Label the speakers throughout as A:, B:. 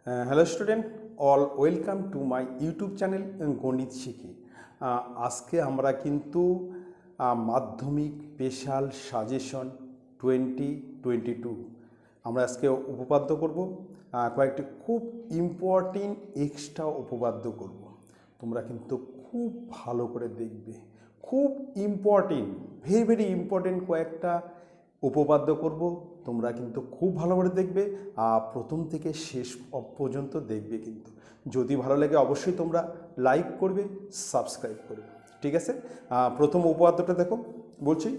A: Hello student, all welcome to my YouTube channel গণিত শিখি। আজকে আমরা কিন্তু মাধ্যমিক স্পেশাল সাজেশন 2022 আমরা আজকে উপপাদ্য করব। কয়েকটি খুব ইম্পর্টেন্ট এক্সট্রা উপপাদ্য করব। তোমরা কিন্তু খুব ভালো করে দেখবে, খুব ইম্পর্টেন্ট, ভেরি ভেরি ইম্পর্টেন্ট কয়েকটা উপপাদ্য করব। তোমরা কিন্তু খুব ভালো করে দেখবে, প্রথম থেকে শেষ পর্যন্ত দেখবে। কিন্তু যদি ভালো লাগে অবশ্যই তোমরা লাইক করবে, সাবস্ক্রাইব করবে, ঠিক আছে? প্রথম উপপাদ্যটা দেখো, বলছি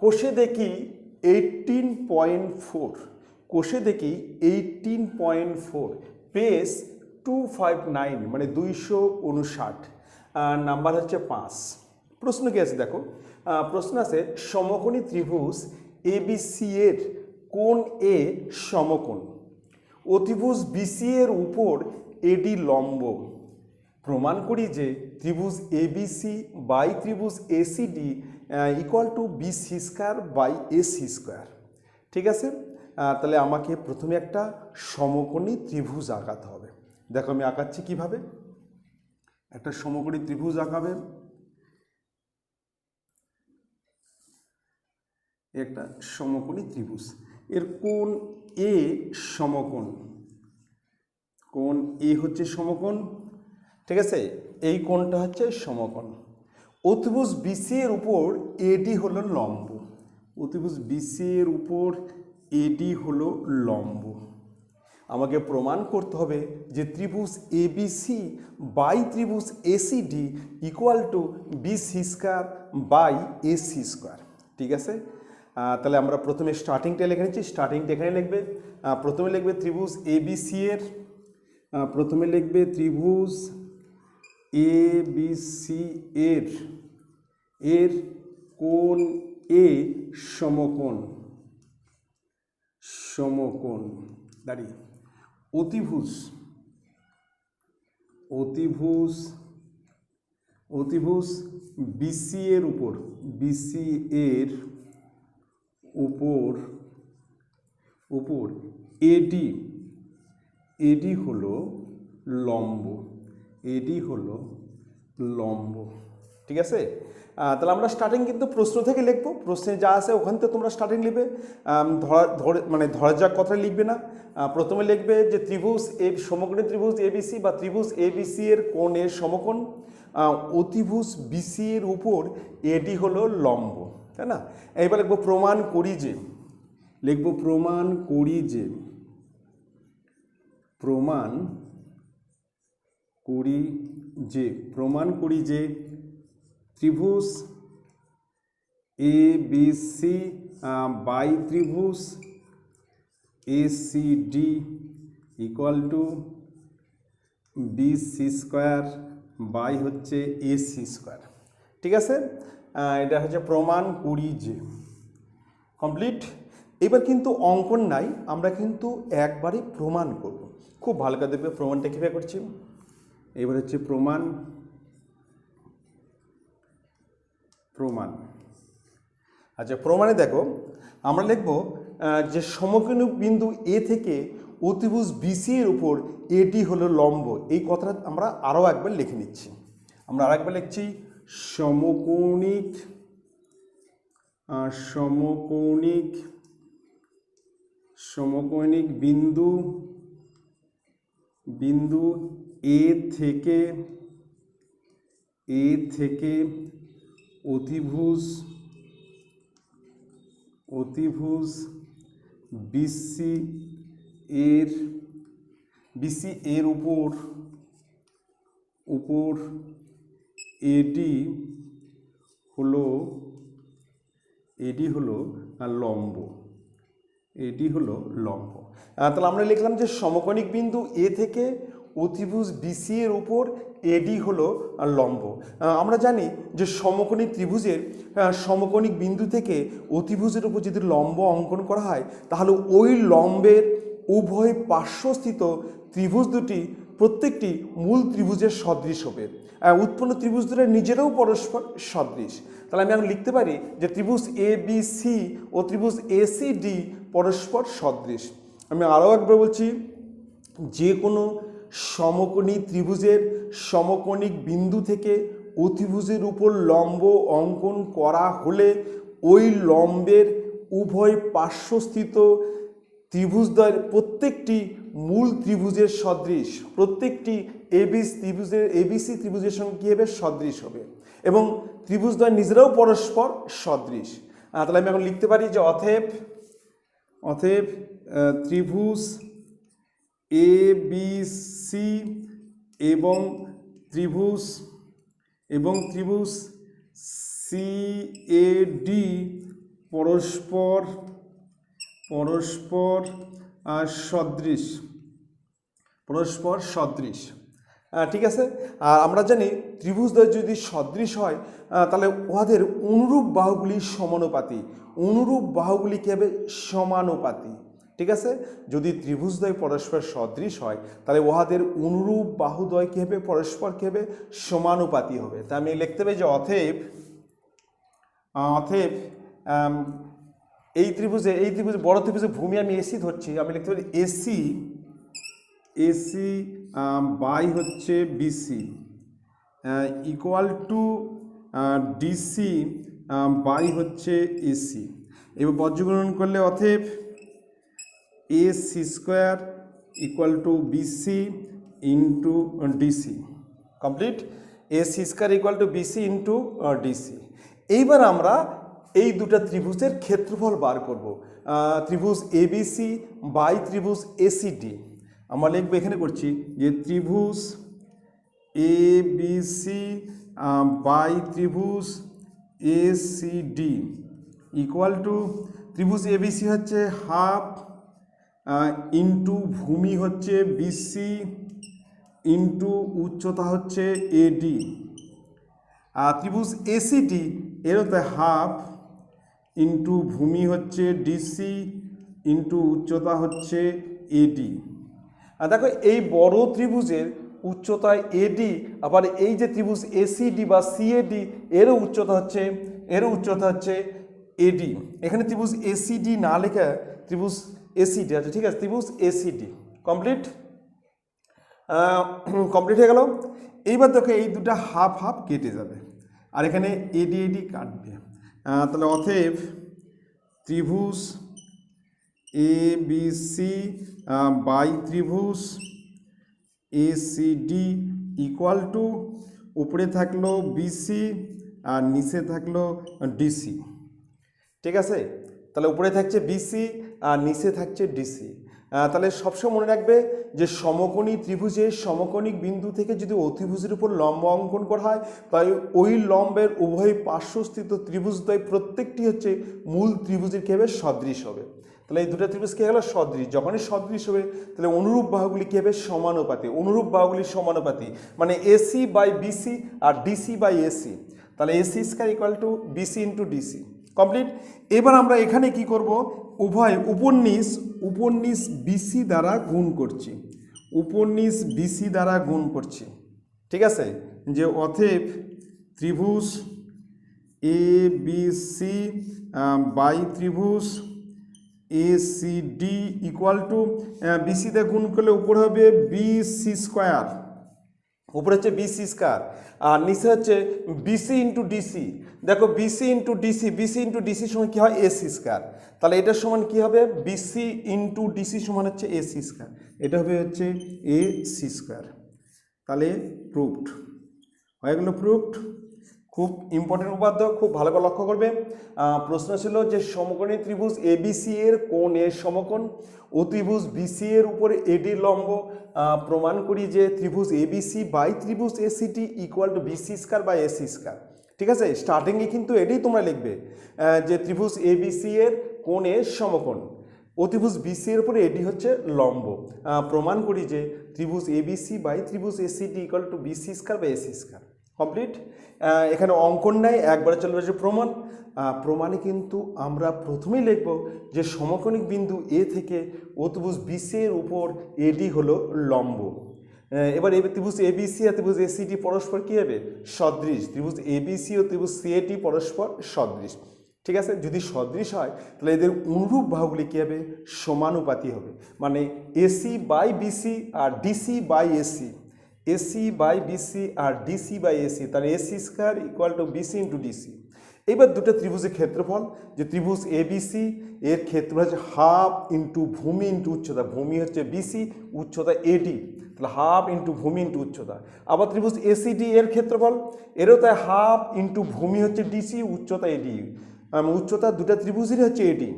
A: কোষে দেখি 18.4, কোষে দেখি 18.4, পেজ 259, মানে 259, নাম্বার হচ্ছে 5। প্রশ্ন কি আছে দেখো, প্রশ্ন আছে সমকোণী ত্রিভুজ এবিসি এর কোণ এ সমকোণ, অতিভুজ বিসি এর উপর এডি লম্ব, প্রমাণ করি যে ত্রিভুজ এবিসি বাই ত্রিভুজ ACD equal to BC square by AC square. ঠিক আছে, তাহলে আমাকে প্রথমে একটা সমকোণী ত্রিভুজ আঁকাতে হবে। দেখো আমি আঁকাচ্ছি কিভাবে। একটা সমকোণী ত্রিভুজ আঁকাবে, একটা সমকোণী ত্রিভুজ, এর কোণ এ সমকোণ, কোণ এ হচ্ছে সমকোণ, ঠিক আছে? এই কোণটা হচ্ছে সমকোণ। অতিভুজ বিসি এর উপর এডি হলো লম্ব, অতিভুজ বিসি এর উপর এডি হলো লম্ব। আমাকে প্রমাণ করতে হবে যে ত্রিভুজ এবিসি বাই ত্রিভুজ ACD equal to BC square by AC square. ঠিক আছে, তাহলে আমরা প্রথমে স্টার্টিংটা লিখে নিচ্ছি। স্টার্টিংটা এখানে লিখবে, প্রথমে লিখবে ত্রিভুজ এবিসি এর, প্রথমে লিখবে ত্রিভুজ এবিসি এর এর কোণ এ সমকোণ, সমকোণ দাঁড়িয়ে অতিভুজ, অতিভুজ অতিভুজ বিসি এর উপর, বিসি এর উপর উপর এডি, এডি হলো লম্ব, এডি হলো লম্ব। ঠিক আছে, তাহলে আমরা স্টার্টিং কিন্তু প্রশ্ন থেকে লিখবো, প্রশ্নে যা আছে ওখান থেকে তোমরা স্টার্টিং লিখবে, ধরা যাক কথা লিখবে না। প্রথমে লিখবে যে ত্রিভুজ সমকোণী ত্রিভুজ এবিসি বা ত্রিভুজ এবিসি এর কোণ এর সমকোণ, অতিভুজ বিসি এর উপর এডি হলো লম্ব, তাই না? এইবার লিখবো প্রমাণ করি যে, লিখবো প্রমাণ করি যে, প্রমাণ করি যে, প্রমাণ করি যে ত্রিভুজ এবিসি বাই ত্রিভুজ ACD equal to BC square by হচ্ছে এসি স্কোয়ার। ঠিক আছে, এটা হচ্ছে প্রমাণ করি যে। কমপ্লিট। এবার কিন্তু অঙ্কন নাই, আমরা কিন্তু একবারে প্রমাণ করব। খুব ভালো করে দেখবে প্রমাণটা কীভাবে করছি। এবার হচ্ছে প্রমাণ, প্রমাণ। আচ্ছা, প্রমাণে দেখো আমরা লিখব যে সমকোণী বিন্দু এ থেকে অতিভুজ বিসি এর উপর এটি হলো লম্ব। এই কথাটা আমরা আরও একবার লিখে নিচ্ছি। আমরা আরেকবার লিখছি সমকৌণিক, সমকৌণিক, সমকৌণিক বিন্দু, বিন্দু এ থেকে, এ থেকে অতিভুজ, অতিভুজ বিসি এর, বিসি এর উপর, উপর এডি হলো, এডি হলো লম্ব, এডি হলো লম্ব। তাহলে আমরা লিখলাম যে সমকোণিক বিন্দু এ থেকে অতিভুজ বিসি এর উপর এডি হলো লম্ব। আমরা জানি যে সমকোণী ত্রিভুজের সমকোণিক বিন্দু থেকে অতিভুজের উপর যদি লম্ব অঙ্কন করা হয় তাহলে ওই লম্বের উভয় পার্শ্বস্থিত ত্রিভুজ দুটি প্রত্যেকটি মূল ত্রিভুজের সদৃশ হবে, উৎপন্ন ত্রিভুজ দুটো নিজেরাও পরস্পর সদৃশ। তাহলে আমি লিখতে পারি যে ত্রিভুজ এ বি সি ও ত্রিভুজ এসিডি পরস্পর সদৃশ। আমি আরও একবার বলছি, যে কোনো সমকোণী ত্রিভুজের সমকোণিক বিন্দু থেকে অতিভুজের উপর লম্ব অঙ্কন করা হলে ওই লম্বের উভয় পার্শ্বস্থিত ত্রিভুজদ্বয়ের প্রত্যেকটি মূল ত্রিভুজের সদৃশ, প্রত্যেকটি এবিসি ত্রিভুজের সঙ্গে কী হবে? সদৃশ হবে, এবং ত্রিভুজদ্বয় নিজেরাও পরস্পর সদৃশ। তাহলে আমি এখন লিখতে পারি যে অতএব ত্রিভুজ ABC এবং ত্রিভুজ CAD পরস্পর সদৃশ। ঠিক আছে। আর আমরা জানি ত্রিভুজদ্বয় যদি সদৃশ হয় তাহলে উহাদের অনুরূপ বাহুগুলি সমানুপাতী। অনুরূপ বাহুগুলি কী হবে? সমানুপাতী। ঠিক আছে। যদি ত্রিভুজদ্বয় পরস্পর সদৃশ হয় তাহলে উহাদের অনুরূপ বাহুদ্বয় কী হবে? পরস্পর কী হবে? সমানুপাতী হবে। তা আমি লিখতে পারি যে অতএব এই ত্রিভুজে বড় ত্রিভুজের ভূমি আমি এসি ধরছি, আমি লিখতে পারি এসি বাই হচ্ছে BC equal to DC by হচ্ছে এসি। এবার বজ্রগ্রহণ করলে অতএব AC square equal to BC into DC. Complete. AC square equal to BC into DC. এইবার আমরা এই দুটো ত্রিভুজের ক্ষেত্রফল বার করব। ত্রিভুজ ABC বাই ত্রিভুজ ACD। আমরা লিখবো, এখানে করছি যে ত্রিভুজ ABC বাই ত্রিভুজ ACD ইকুয়াল টু ত্রিভুজ ABC হচ্ছে হাফ ইন্টু ভূমি হচ্ছে BC ইন্টু উচ্চতা হচ্ছে AD। আর ত্রিভুজ ACD এর হচ্ছে হাফ ইন্টু ভূমি হচ্ছে DC ইন্টু উচ্চতা হচ্ছে AD। আর দেখো এই বড় ত্রিভুজের উচ্চতায় AD, আবার এই যে ত্রিভুজ ACD বা CAD এরও উচ্চতা হচ্ছে AD। এখানে ত্রিভুজ ACD না লেখা ত্রিভুজ ACD আছে। ঠিক আছে, ত্রিভুজ ACD কমপ্লিট হয়ে গেল। এইবার দেখো এই দুটা হাফ হাফ কেটে যাবে আর এখানে AD কাটবে। তাহলে অতএব ত্রিভুজ ABC বাই ত্রিভুজ ACD ইকুয়াল টু উপরে থাকলো BC আর নিচে থাকলো DC। ঠিক আছে, তাহলে উপরে থাকছে BC আর নিচে থাকছে DC। তাহলে সবসময় মনে রাখবে যে সমকোণী ত্রিভুজের সমকোণিক বিন্দু থেকে যদি অতিভুজের উপর লম্ব অঙ্কন করা হয় তাই ওই লম্বের উভয় পার্শ্বস্থিত ত্রিভুজদ্বয় প্রত্যেকটি হচ্ছে মূল ত্রিভুজের কী হবে? সদৃশ হবে। তাহলে এই দুটো ত্রিভুজ কী হলো? সদৃশ। যখনই সদৃশ হবে তাহলে অনুরূপ বাহুগুলি কী হবে? সমানুপাতী। অনুরূপ বাহুগুলি সমানুপাতী মানে AC বাই BC আর DC বাই AC। তাহলে AC square equal to BC into DC। Complete. এবার আমরা এখানে কি করব? উভয় উপর-নিচ BC দ্বারা গুণ করছি। উপর-নিচ BC দ্বারা গুণ করছি। ঠিক আছে, যে অতএব ত্রিভুজ ABC বাই ত্রিভুজ ACD ইকুয়াল টু BC তে গুণ করলে উপরে হবে BC স্কোয়ার, উপরে হচ্ছে BC স্কোয়ার আর নিচে হচ্ছে BC ইন্টু DC। দেখো BC ইন্টু DC সমান কী হয়? AC square. তাহলে এটার সমান কী হবে? BC ইন্টু DC সমান হচ্ছে AC স্কোয়ার। এটা হবে হচ্ছে AC স্কোয়ার। তাহলে প্রুভড হয়ে গেল। প্রুভড খুব ইম্পর্টেন্ট উপাদ্য, খুব ভালো করে লক্ষ্য করবে। প্রশ্ন ছিল যে সমকোণী ত্রিভুজ ABC এর কোণ এর সমকোণ, অতিভুজ BC এর উপরে AD লম্ব। প্রমাণ করি যে ত্রিভুজ ABC বাই ত্রিভুজ ACD equal to BC square by AC square. ঠিক আছে, স্টার্টিংয়ে কিন্তু এটাই তোমরা লিখবে যে ত্রিভুজ ABC এর কোণ এর সমকোণ, অতিভুজ BC এর উপরে AD হচ্ছে লম্ব। প্রমাণ করি যে ত্রিভুজ ABC বাই ত্রিভুজ ACD equal to BC square by AC square. Complete. এখানে অঙ্কন নাই, একবারে চলে আসবে প্রমাণ। প্রমাণে কিন্তু আমরা প্রথমেই লিখব যে সমকোণিক বিন্দু A থেকে অতিভুজ BC এর উপর AD হলো লম্ব। এবার ত্রিভুজ ABC আর ত্রিভুজ ACD পরস্পর কী হবে? সদৃশ। ত্রিভুজ ABC ও ত্রিভুজ CAD পরস্পর সদৃশ। ঠিক আছে, যদি সদৃশ হয় তাহলে এদের অনুরূপ বাহুগুলি কী হবে, সমানুপাতি হবে। মানে এসি বাই বিসি আর DC by AC, AC by BC আর ডিসি বাই এসি, তাহলে AC square equal to BC into DC. এবার দুটো ত্রিভুজের ক্ষেত্রফল, যে ত্রিভুজ এবিসি এর ক্ষেত্রফল হচ্ছে হাফ ইন্টু ভূমি ইন্টু উচ্চতা, ভূমি হচ্ছে বিসি, উচ্চতা এডি, তাহলে হাফ ইন্টু ভূমি ইন্টু উচ্চতা। আবার ত্রিভুজ এসিডি এর ক্ষেত্রফল, এরও তাই হাফ ইন্টু ভূমি হচ্ছে ডিসি, উচ্চতা এডি, উচ্চতা দুটা ত্রিভুজেরই হচ্ছে এডি।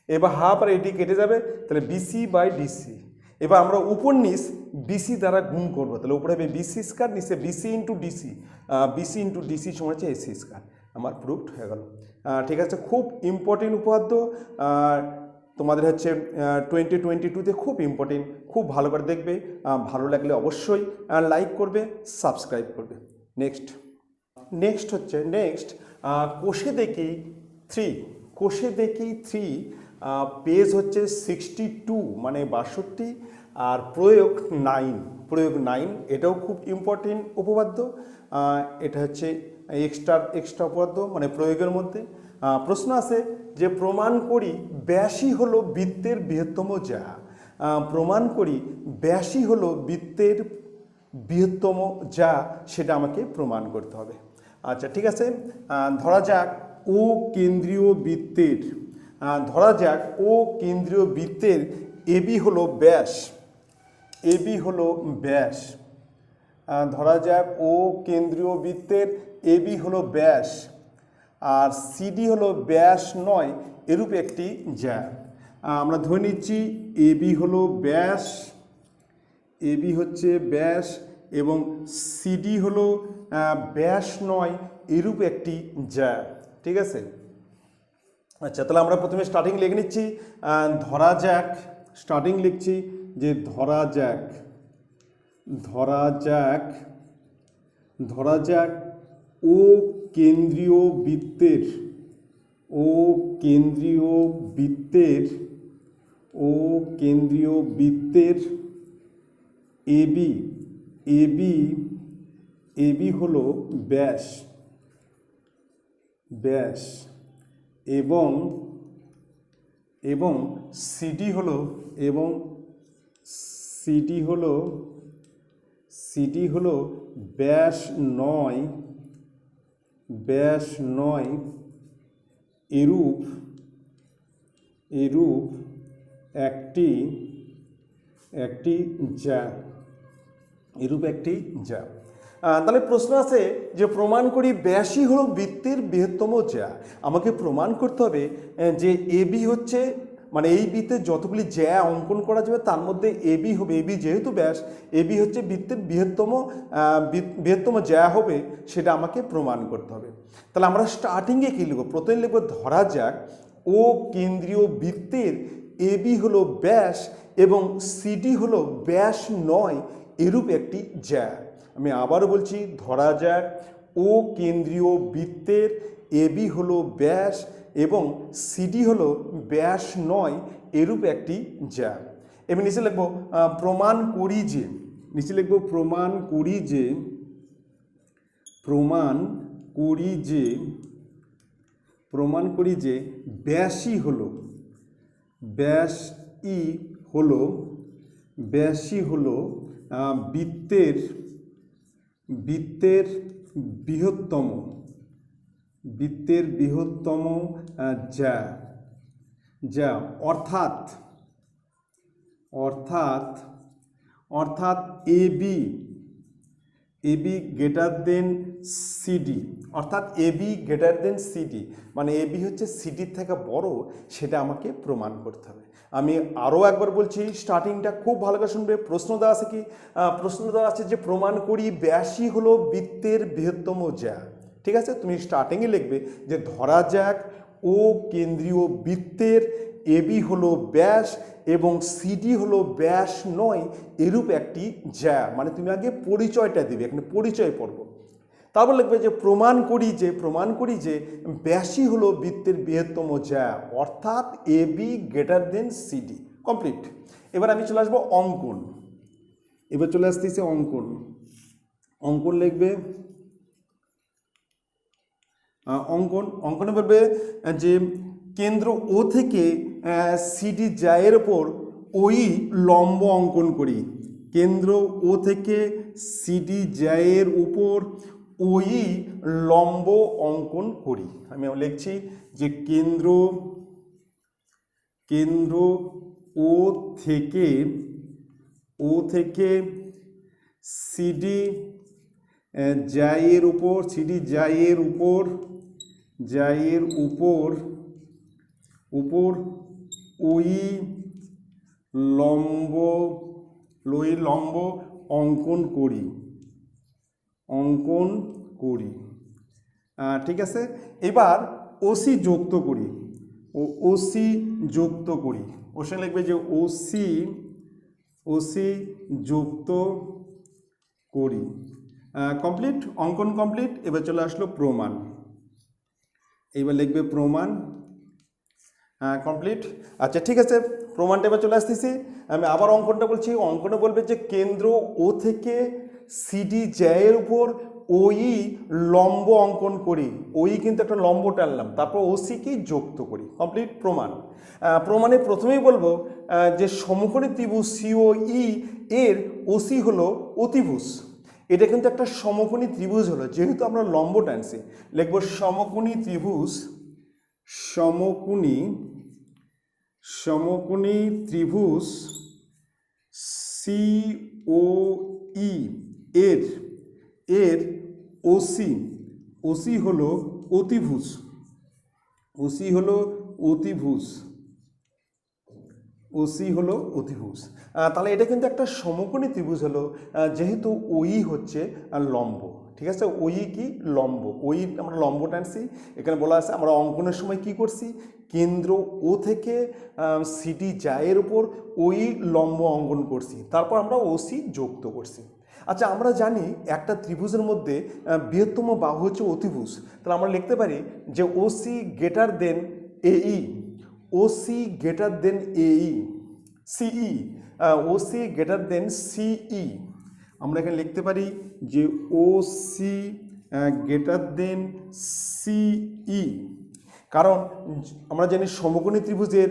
A: এবার হাফ আর এডি কেটে যাবে, তাহলে বিসি বাই ডিসি। এবার আমরা উপর নিচ বিসি দ্বারা গুণ করবো, তাহলে উপরে হবে বিসি স্কোয়ার, নিচে BC into DC, BC into DC সমান হচ্ছে এসি স্কোয়ার। আমার প্রুফড হয়ে গেল। ঠিক আছে, খুব ইম্পর্টেন্ট উপপাদ্য, তোমাদের হচ্ছে 2022-তে খুব ইম্পর্টেন্ট, খুব ভালো করে দেখবে। ভালো লাগলে অবশ্যই লাইক করবে, সাবস্ক্রাইব করবে। নেক্সট হচ্ছে কোষে দেখি 3, কোষে দেখি 3 পেজ হচ্ছে 62 মানে 62, আর প্রয়োগ 9, এটাও খুব ইম্পর্টেন্ট উপপাদ্য। এটা হচ্ছে এক্সট্রা উপপাদ্য, মানে প্রয়োগের মধ্যে প্রশ্ন আছে যে প্রমাণ করি ব্যাসই হলো বৃত্তের বৃহত্তম জ্যা, প্রমাণ করি ব্যাসই হলো বৃত্তের বৃহত্তম যা, সেটা আমাকে প্রমাণ করতে হবে। আচ্ছা ঠিক আছে, ধরা যাক ও কেন্দ্রীয় বৃত্তের, এবি হলো ব্যাস, ধরা যাক ও কেন্দ্রীয় বৃত্তের এবি হলো ব্যাস আর সিডি হলো ব্যাস নয় এরূপ একটি জ্যা। আমরা ধরে নিচ্ছি এবি হলো ব্যাস, এবি হচ্ছে ব্যাস এবং সিডি হলো ব্যাস নয় এরূপ একটি জ্যা। ঠিক আছে, আচ্ছা তাহলে আমরা প্রথমে স্টার্টিং লিখে নিচ্ছি। ধরা যাক, স্টার্টিং লিখছি যে ধরা যাক ও কেন্দ্রীয় বৃত্তের এবি হলো ব্যাস এবং সিডি হলো ব্যাস নয় এরূপ একটি জ্যা। তাহলে প্রশ্ন আছে যে প্রমাণ করি ব্যাসই হলো বৃত্তের বৃহত্তম জ্যা। আমাকে প্রমাণ করতে হবে যে এবি হচ্ছে, মানে এই বৃত্তের যতগুলি জ্যা অঙ্কন করা যাবে তার মধ্যে এবি হবে, এবি যেহেতু ব্যাস, এবি হচ্ছে বৃত্তের বৃহত্তম জ্যা হবে, সেটা আমাকে প্রমাণ করতে হবে। তাহলে আমরা স্টার্টিংয়ে কী লিখব, প্রথমে লিখব ধরা যাক ও কেন্দ্রীয় বৃত্তের এবি হলো ব্যাস এবং সিডি হলো ব্যাস নয় এরূপ একটি জ্যা। আমি আবারও বলছি, ধরা যাক ও কেন্দ্রীয় বৃত্তের এবি হলো ব্যাস এবং সিডি হলো ব্যাস নয় এরূপ একটি জ্যা। এবার নিচে লিখব প্রমাণ করি যে ব্যাসই হলো বৃত্তের বৃহত্তম জ্যা, অর্থাৎ এবি গ্রেটার দেন সিডি, মানে এবি হচ্ছে সিডির থেকে বড়, সেটা আমাকে প্রমাণ করতে হবে। আমি আরও একবার বলছি, স্টার্টিংটা খুব ভালো করে শুনবে। প্রশ্ন দেওয়া আছে কি, প্রশ্ন দেওয়া আছে যে প্রমাণ করি ব্যাসই হলো বৃত্তের বৃহত্তম জ্যা। ঠিক আছে, তুমি স্টার্টিংয়ে লিখবে যে ধরা যাক ও কেন্দ্রীয় বৃত্তের এবি হলো ব্যাস এবং সিডি হলো ব্যাস নয় এরূপ একটি জ্যা। মানে তুমি আগে পরিচয়টা দিবে, এখানে পরিচয় পর্ব। তারপর লিখবে যে প্রমাণ করি যে ব্যাসই হলো বৃত্তের বৃহত্তম জ্যা, অর্থাৎ AB greater than CD. Complete. এবার আমি চলে আসবো অঙ্কন। অঙ্কন লিখবে অঙ্কনে বলবে যে কেন্দ্র ও থেকে সিডি জায়ের ওপর ওই লম্ব অঙ্কন করি। কেন্দ্র ও থেকে সিডি জায়ের উপর ওই লম্ব অঙ্কন করি। আমি লিখছি যে কেন্দ্র ও থেকে সিডি জায়ের উপর ওই লম্ব অঙ্কন করি। ঠিক আছে, এবার ওসি যুক্ত করি। ওসি লিখবে যে ওসি যুক্ত করি। কমপ্লিট, অঙ্কন কমপ্লিট। এবার চলে আসলো প্রমাণ। এইবার লিখবে প্রমাণ। কমপ্লিট। আচ্ছা ঠিক আছে, প্রমাণটা এবার চলে আসতেছি। আমি আবার অঙ্কনটা বলছি। অঙ্কনে বলবে যে কেন্দ্র ও থেকে সিডি জ্যায়ের উপর ওই লম্ব অঙ্কন করি। ওই কিন্তু একটা লম্ব টানলাম, তারপর ওসিকে যুক্ত করি। কমপ্লিট প্রমাণ। প্রমাণে প্রথমেই বলবো যে সমকোণী ত্রিভুজ সিওই এর ওসি হলো অতিভুজ। এটা কিন্তু একটা সমকোণী ত্রিভুজ হলো, যেহেতু আমরা লম্ব টানছি লিখবো সমকোণী ত্রিভুজ সিওই এর ওসি হলো অতিভুজ। তাহলে এটা কিন্তু একটা সমকোণী ত্রিভুজ হলো, যেহেতু ওই হচ্ছে লম্ব। ঠিক আছে, ওই কি লম্ব, ওই আমরা লম্ব টানছি। এখানে বলা আছে আমরা অঙ্কনের সময় কি করছি, কেন্দ্র ও থেকে সিডি জায়ের উপর ওই লম্ব অঙ্কন করছি, তারপর আমরা ওসি যুক্ত করছি। আচ্ছা, আমরা জানি একটা ত্রিভুজের মধ্যে বৃহত্তম বাহু হচ্ছে অতিভুজ। তাহলে আমরা লিখতে পারি যে ওসি গ্রেটার দেন এই, ওসি গ্রেটার দেন সিই। আমরা এখানে লিখতে পারি যে ওসি গ্রেটার দেন সিই, কারণ আমরা জানি সমকোণী ত্রিভুজের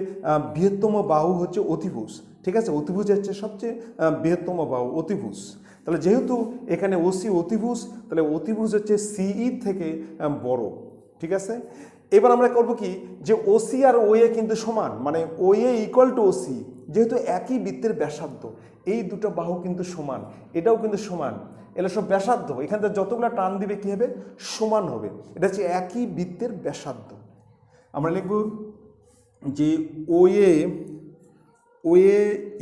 A: বৃহত্তম বাহু হচ্ছে অতিভুজ। ঠিক আছে, অতিভুজ হচ্ছে সবচেয়ে বৃহত্তম বাহু অতিভুজ। তাহলে যেহেতু এখানে ওসি অতিভুজ, তাহলে অতিভুজ হচ্ছে সিই থেকে বড়। ঠিক আছে, এবার আমরা করব কি, যে ওসি আর ওএ কিন্তু সমান, মানে ওএ ইকুয়াল টু ওসি। যেহেতু একই বৃত্তের ব্যাসার্ধ, এই দুটো বাহু কিন্তু সমান, এটাও কিন্তু সমান, এগুলো সব ব্যাসার্ধ। এখান থেকে যতগুলো টান দিবে কী হবে, সমান হবে। এটা হচ্ছে একই বৃত্তের ব্যাসার্ধ। আমরা লিখব যে ওএ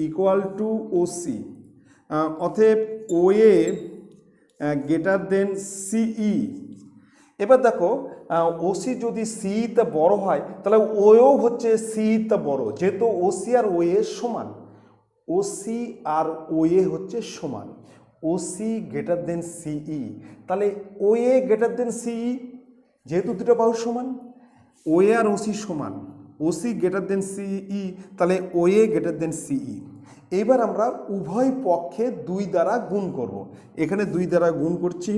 A: ইকুয়াল টু ওসি, অতএব ওএ গ্রেটার দেন সিই। এবার দেখো, ওসি যদি সিইতে বড় হয়, তাহলে ওয়েও হচ্ছে সিইতে বড়। যেহেতু ওসি আর ওএ সমান, ওসি আর ওএ হচ্ছে সমান, ওসি গ্রেটার দেন সিই। তাহলে ওএ গ্রেটার দেন সিই, যেহেতু দুটো বাহু সমান, ওএ আর ওসি সমান, ওসি গ্রেটার দেন সিই, তাহলে ওএ গ্রেটার দেন সিই। এবার আমরা উভয় পক্ষে 2 দ্বারা গুণ করব। এখানে 2 দ্বারা গুণ করছি,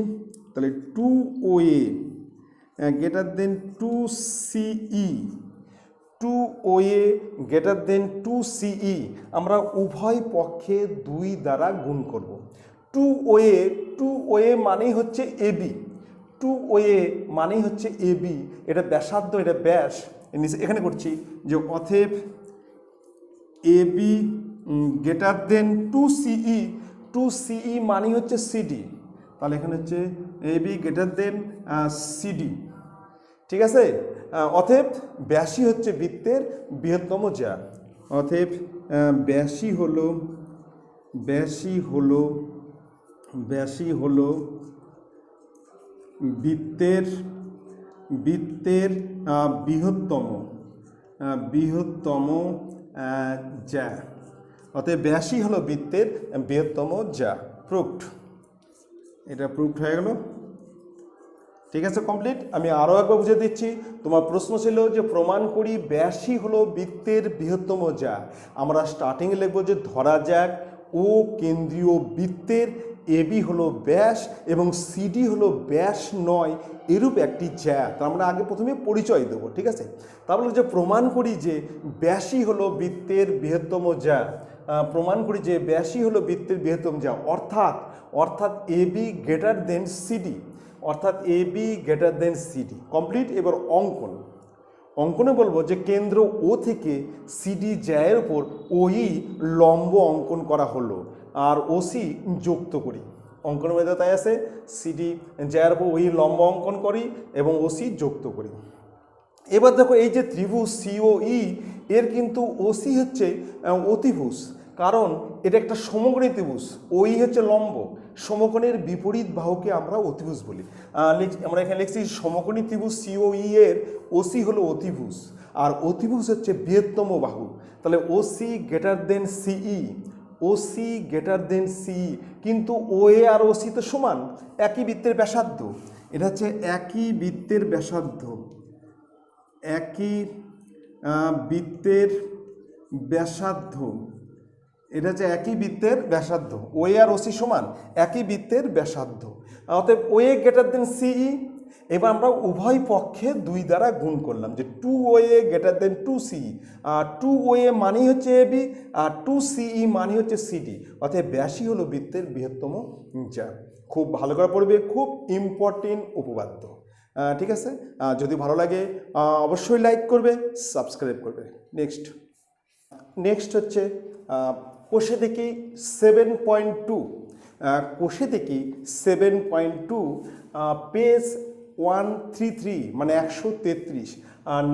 A: তাহলে 2OA greater than 2CE, 2OA greater than 2CE। আমরা উভয় পক্ষে 2 দ্বারা গুণ করব। 2OA মানেই হচ্ছে এবি, 2OA মানেই হচ্ছে এবি। এটা ব্যাসার্ধ, এটা ব্যাস। এখানে করছি যে অতএব এবি গ্রেটার দেন 2CE, 2CE মানেই হচ্ছে সিডি। তাহলে এখানে হচ্ছে এবি গ্রেটার দেন সিডি। ঠিক আছে, অতএব ব্যাসই হচ্ছে বৃত্তের বৃহত্তম জ্যা। অতএব ব্যাসই হলো বৃত্তের বৃহত্তম জ্যা। অতএব ব্যাসই হলো বৃত্তের বৃহত্তম জ্যা। প্রুফড। এটা প্রুফড হয়ে গেল। ঠিক আছে, কমপ্লিট। আমি আরও একবার বুঝে দিচ্ছি। তোমার প্রশ্ন ছিল যে প্রমাণ করি ব্যাসই হলো বৃত্তের বৃহত্তম জ্যা। আমরা স্টার্টিংয়ে লিখব যে ধরা যাক ও কেন্দ্রীয় বৃত্তের এবি হলো ব্যাস এবং সিডি হলো ব্যাস নয় এরূপ একটি জ্যা। তা আমরা আগে প্রথমে পরিচয় দেবো, ঠিক আছে? তারপরে যে প্রমাণ করি যে ব্যাসই হলো বৃত্তের বৃহত্তম জ্যা, প্রমাণ করি যে ব্যাসই হলো বৃত্তের বৃহত্তম জ্যা, অর্থাৎ এবি গ্রেটার দেন সিডি, অর্থাৎ AB greater than CD. Complete. এবার অঙ্কনে বলবো যে কেন্দ্র ও থেকে সিডি জ্যায়ের ওপর ওই লম্ব অঙ্কন করা হলো আর ওসি যুক্ত করি। অঙ্কনের মধ্যে তাই আছে সিডি জ্যায়ের ওপর ওই লম্ব অঙ্কন করি এবং ওসি যুক্ত করি। এবার দেখো এই যে ত্রিভুজ সিওই এর কিন্তু ওসি হচ্ছে অতিভুজ, কারণ এটা একটা সমকোণী ত্রিভুজ, ওই হচ্ছে লম্ব, সমকোণের বিপরীত বাহুকে আমরা অতিভুজ বলি। আমরা এখানে লিখছি সমকোণী ত্রিভুজ সিওই এর ওসি হলো অতিভুজ, আর অতিভুজ হচ্ছে বৃহত্তম বাহু। তাহলে ওসি গ্রেটার দেন সিই, ওসি গ্রেটার দেন সিই, কিন্তু ওএ আর ওসি তো সমান, একই বৃত্তের ব্যাসার্ধ। এটা হচ্ছে একই বৃত্তের ব্যাসার্ধ, একই বৃত্তের ব্যাসার্ধ, এটা হচ্ছে একই বৃত্তের ব্যাসার্ধ, ওএ আর ওসি সমান একই বৃত্তের ব্যাসার্ধ, অতএব ওএ গ্রেটার দেন সিই। এবার আমরা উভয় পক্ষে 2 দ্বারা গুণ করলাম যে 2OA গ্রেটার দেন 2CE, আর 2OA মানেই হচ্ছে এবি আর 2CE মানে হচ্ছে সিডি, অতএব ব্যাসই হলো বৃত্তের বৃহত্তম জ্যা। খুব ভালো করে পড়বে, খুব ইম্পর্টেন্ট উপপাদ্য, ঠিক আছে? যদি ভালো লাগে অবশ্যই লাইক করবে, সাবস্ক্রাইব করবে। নেক্সট হচ্ছে কোষে দেখি 7.2, কোষে দেখি 7.2 পেজ 133 মানে 133,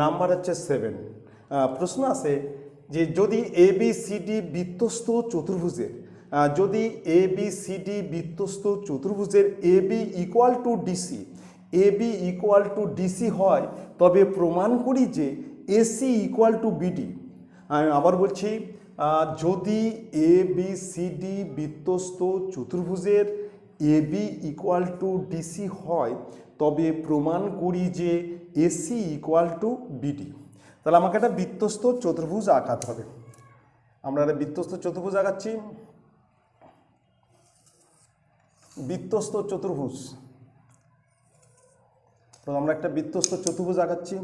A: নাম্বার হচ্ছে 7। প্রশ্ন আছে যে যদি ABCD বৃত্তস্থ চতুর্ভুজের, যদি ABCD বৃত্তস্থ চতুর্ভুজের AB equal to DC, AB equal to DC হয়, তবে প্রমাণ করি যে AC ইকুয়াল টু বিডি। আমি আবার বলছি, যদি ABCD বৃত্তস্থ চতুর্ভুজের AB ইকুয়াল টু ডিসি হয়, তবে প্রমাণ করি যে AC ইকুয়াল টু বিডি। তাহলে আমাকে একটা বৃত্তস্থ চতুর্ভুজ আঁকাতে হবে। আমরা একটা বৃত্তস্থ চতুর্ভুজ আঁকাচ্ছি, বৃত্তস্থ চতুর্ভুজ। তো আমরা একটা বৃত্তস্থ চতুর্ভুজ আঁকাচ্ছি।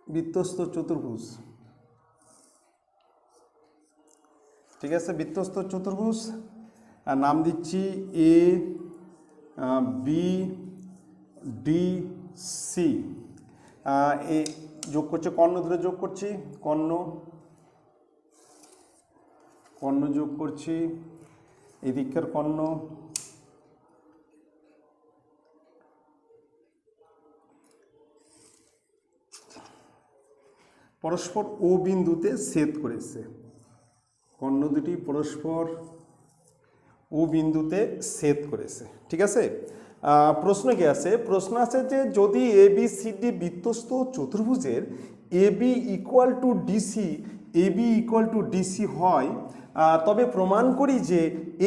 A: বৃত্তস্থ চতুর্ভুজ, ঠিক আছে? বৃত্তস্থ চতুর্ভুজ আর নাম দিচ্ছি এ বি ডি সি। এ যোগ করছে কর্ণ, ধরে যোগ করছি কর্ণ যোগ করছি, এদিককার কর্ণ, পরস্পর ও বিন্দুতে ছেদ করেছে। কর্ণ দুটি পরস্পর ও বিন্দুতে ছেদ করেছে, ঠিক আছে? প্রশ্ন কি আছে? প্রশ্ন আছে যে যদি ABCD বৃত্তস্থ চতুর্ভুজের AB ইকুয়াল টু ডিসি হয়, তবে প্রমাণ করি যে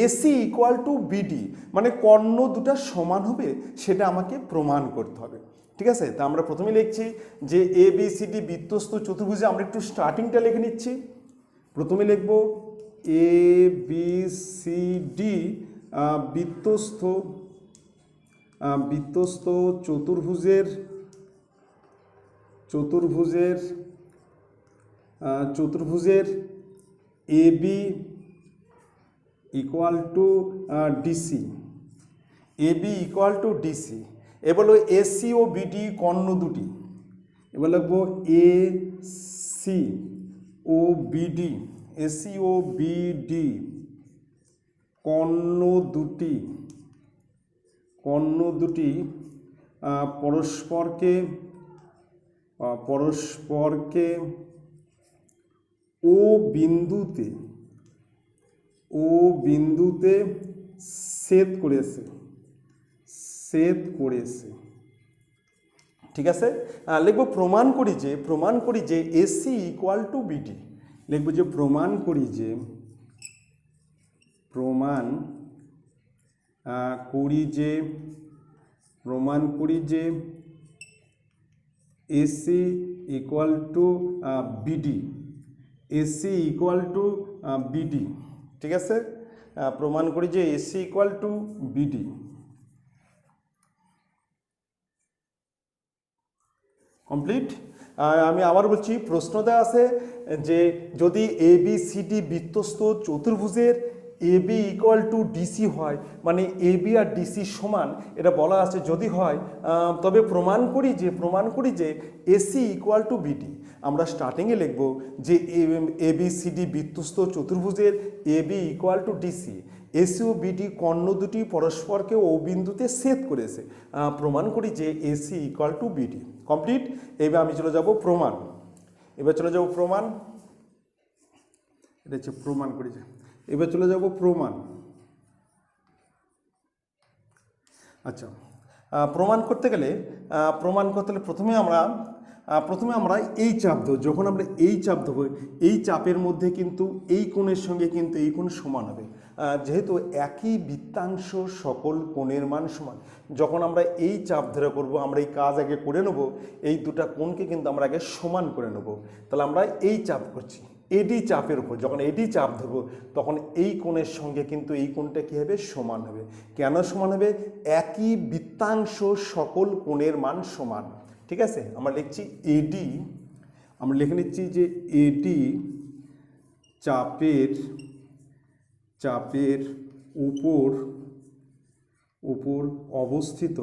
A: AC ইকুয়াল টু বিডি, মানে কর্ণ দুটা সমান হবে, সেটা আমাকে প্রমাণ করতে হবে, ঠিক আছে? তা আমরা প্রথমে লিখছি যে ABCD বৃত্তস্থ চতুর্ভুজে, আমরা একটু স্টার্টিংটা লিখে নিচ্ছি। প্রথমে লিখব ABCD বৃত্তস্থ চতুর্ভুজের AB equal to DC, AB equal to DC. এবার AC ও BD কর্ণ দুটি, এবার লিখবো AC ও BD, AC ও BD কর্ণ দুটি পরস্পরকে ও বিন্দুতে ছেদ করেছে, ঠিক আছে? লিখবো প্রমাণ করি যে AC ইকুয়াল টু বিডি। লিখবো যে প্রমাণ করি যে AC equal to BD, AC equal to BD, ঠিক আছে, প্রমাণ করি যে AC equal to BD. Complete. আমি আবার বলছি, প্রশ্ন দেওয়া আছে যে যদি এ বি সি ডি বৃত্তস্থ চতুর্ভুজের A B equal to DC হয়, মানে এ বি আর ডিসি সমান, এটা বলা আছে যদি হয় তবে প্রমাণ করি যে এসি ইকুয়াল টু বিডি। আমরা স্টার্টিংয়ে লিখব যে এ বি সি ডি বৃত্তস্থ চতুর্ভুজের A B equal to DC, AC ও বিডি কর্ণ দুটি পরস্পরকে ও বিন্দুতে ছেদ করেছে। প্রমাণ করি যে AC equal to BD. Complete. এবার আমি চলে যাব প্রমাণ। এটা হচ্ছে প্রমাণ করি যে, এবার চলে যাব প্রমাণ। আচ্ছা, প্রমাণ করতে গেলে প্রথমে আমরা এই চাপ দেবো। যখন আমরা এই চাপ দেবো, এই চাপের মধ্যে কিন্তু এই কোণের সঙ্গে কিন্তু এই কোণ সমান হবে, যেহেতু একই বৃত্তাংশ সকল কোণের মান সমান। যখন আমরা এই চাপ ধরে করব, আমরা এই কাজ আগে করে নেব, এই দুটা কোণকে কিন্তু আমরা আগে সমান করে নেব। তাহলে আমরা এই চাপ করছি এডি চাপের উপর, যখন এডি চাপ ধরবো তখন এই কোণের সঙ্গে কিন্তু এই কোণটা কী হবে, সমান হবে। কেন সমান হবে? একই বৃত্তাংশ সকল কোণের মান সমান। ঠিক আছে, আমরা লিখছি এডি, আমরা লিখে নিচ্ছি যে এডি চাপের উপর অবস্থিত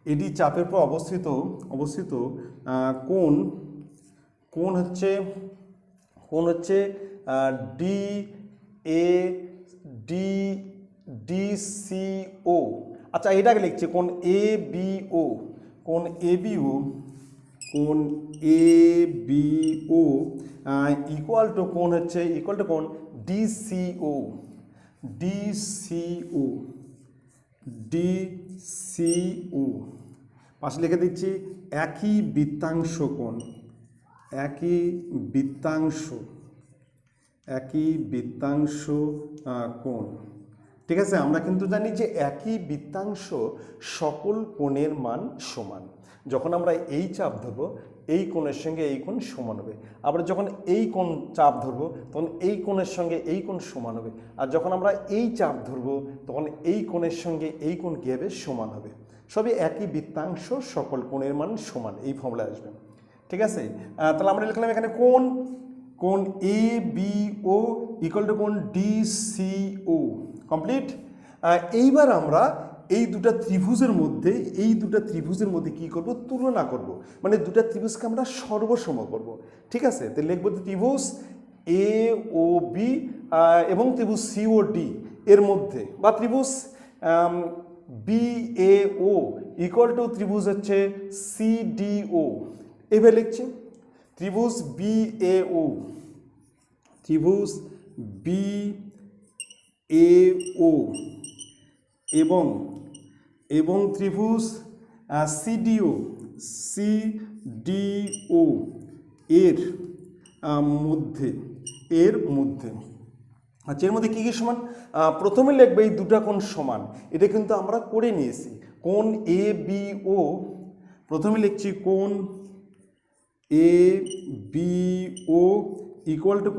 A: এডি চাপের উপর অবস্থিত কোণ হচ্ছে ডি এ ডি সি ও। আচ্ছা, এটাকে লিখছি কোণ A B O, equal two কোণ ডিসিও। পাশে লিখে দিচ্ছি একই বৃত্তাংশ কোণ। ঠিক আছে, আমরা কিন্তু জানি যে একই বৃত্তাংশ সকল কোণের মান সমান। যখন আমরা এই চাপ ধরবো, এই কোণের সঙ্গে এই কোণ সমান হবে। আবার যখন এই কোণ চাপ ধরবো তখন এই কোণের সঙ্গে এই কোণ সমান হবে। আর যখন আমরা এই চাপ ধরবো তখন এই কোণের সঙ্গে এই কোণ কী হবে, সমান হবে। সবই একই বৃত্তাংশ সকল কোণের মান সমান, এই ফর্মুলা আসবে। ঠিক আছে, তাহলে আমরা লিখলাম এখানে কোণ A B O equal two কোণ ডিসিও। কমপ্লিট। এইবার আমরা এই দুটা ত্রিভুজের মধ্যে কি করব, তুলনা করব, মানে দুটা ত্রিভুজকে আমরা সর্বসম করব। ঠিক আছে, তো লিখব ত্রিভুজ এ ও বি এবং ত্রিভুজ সি ও ডি এর মধ্যে, বা ত্রিভুজ B A O equal to ত্রিভুজ হচ্ছে সি ডি ও। এভাবে লিখছি ত্রিভুজ বি এ ও, এবং ত্রিভুজ সিডিও এর মধ্যে। আচ্ছা, এর মধ্যে কী কী সমান? প্রথমে লিখবে এই দুটা কোণ সমান, এটা কিন্তু আমরা করে নিয়েছি। কোণ এ বি ও, প্রথমে লিখছি কোণ A B O equal two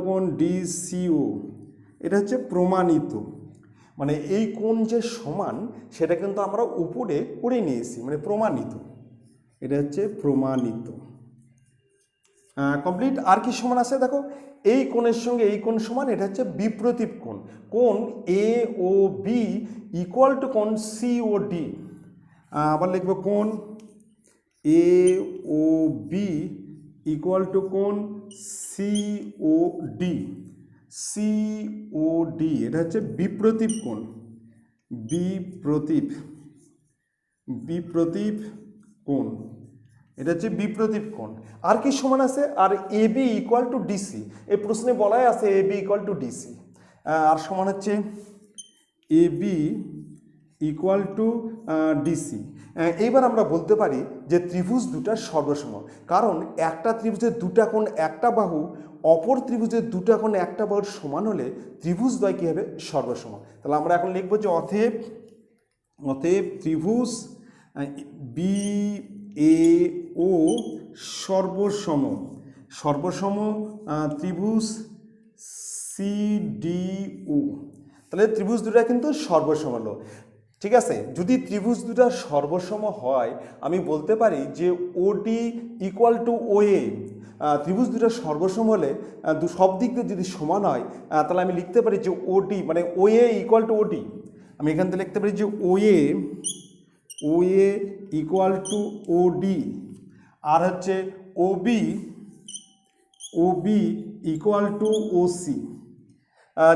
A: কোণ ডিসিও, এটা হচ্ছে প্রমাণিত। মানে এই কোণ যে সমান সেটা কিন্তু আমরা উপরে করে নিয়েছি, মানে প্রমাণিত, এটা হচ্ছে প্রমাণিত। কমপ্লিট। আর কি সমান আছে দেখো, এই কোণের সঙ্গে এই কোণ সমান, এটা হচ্ছে বিপ্রতীপ কোণ। কোণ এ ও বি ইকুয়াল টু কোণ সি ও ডি। আবার লিখবো কোণ এ ও বি ইকুয়াল টু কোণ সি ও ডি, এটা হচ্ছে বিপ্রতীপ কোণ, বিপ্রতীপ কোণ, এটা হচ্ছে বিপ্রতীপ কোণ। আর কি সমান আছে? আর এ বি ইকুয়াল টু ডিসি, এই প্রশ্নে বলাই আছে এ বি ইকুয়াল টু ডিসি। আর সমান হচ্ছে এ বি ইকুয়াল টু ডিসি। এইবার আমরা বলতে পারি যে ত্রিভুজ দুটা সর্বসম, কারণ একটা ত্রিভুজের দুটা কোণ একটা বাহু, অপর ত্রিভুজের দুটা কোণ একটা বাহুর সমান হলে ত্রিভুজ দ্বয় কী হবে, সর্বসম। তাহলে আমরা এখন লিখবো যে অতএব অতএব ত্রিভুজ বি এ ও সর্বসম সর্বসম ত্রিভুজ সি ডি ও। তাহলে ত্রিভুজ দুটা কিন্তু সর্বসম হলো। ঠিক আছে, যদি ত্রিভুজ দুটা সর্বসম হয় আমি বলতে পারি যে ওডি ইকুয়াল টু ও এ। ত্রিভুজ দুটা সর্বসম হলে সব দিক দিয়ে যদি সমান হয় তাহলে আমি লিখতে পারি যে ওডি মানে ও এ ইকুয়াল টু ওডি। আমি এখান থেকে লিখতে পারি যে ও এ ইকুয়াল টু ওডি, আর হচ্ছে ওবি ইকুয়াল টু ওসি।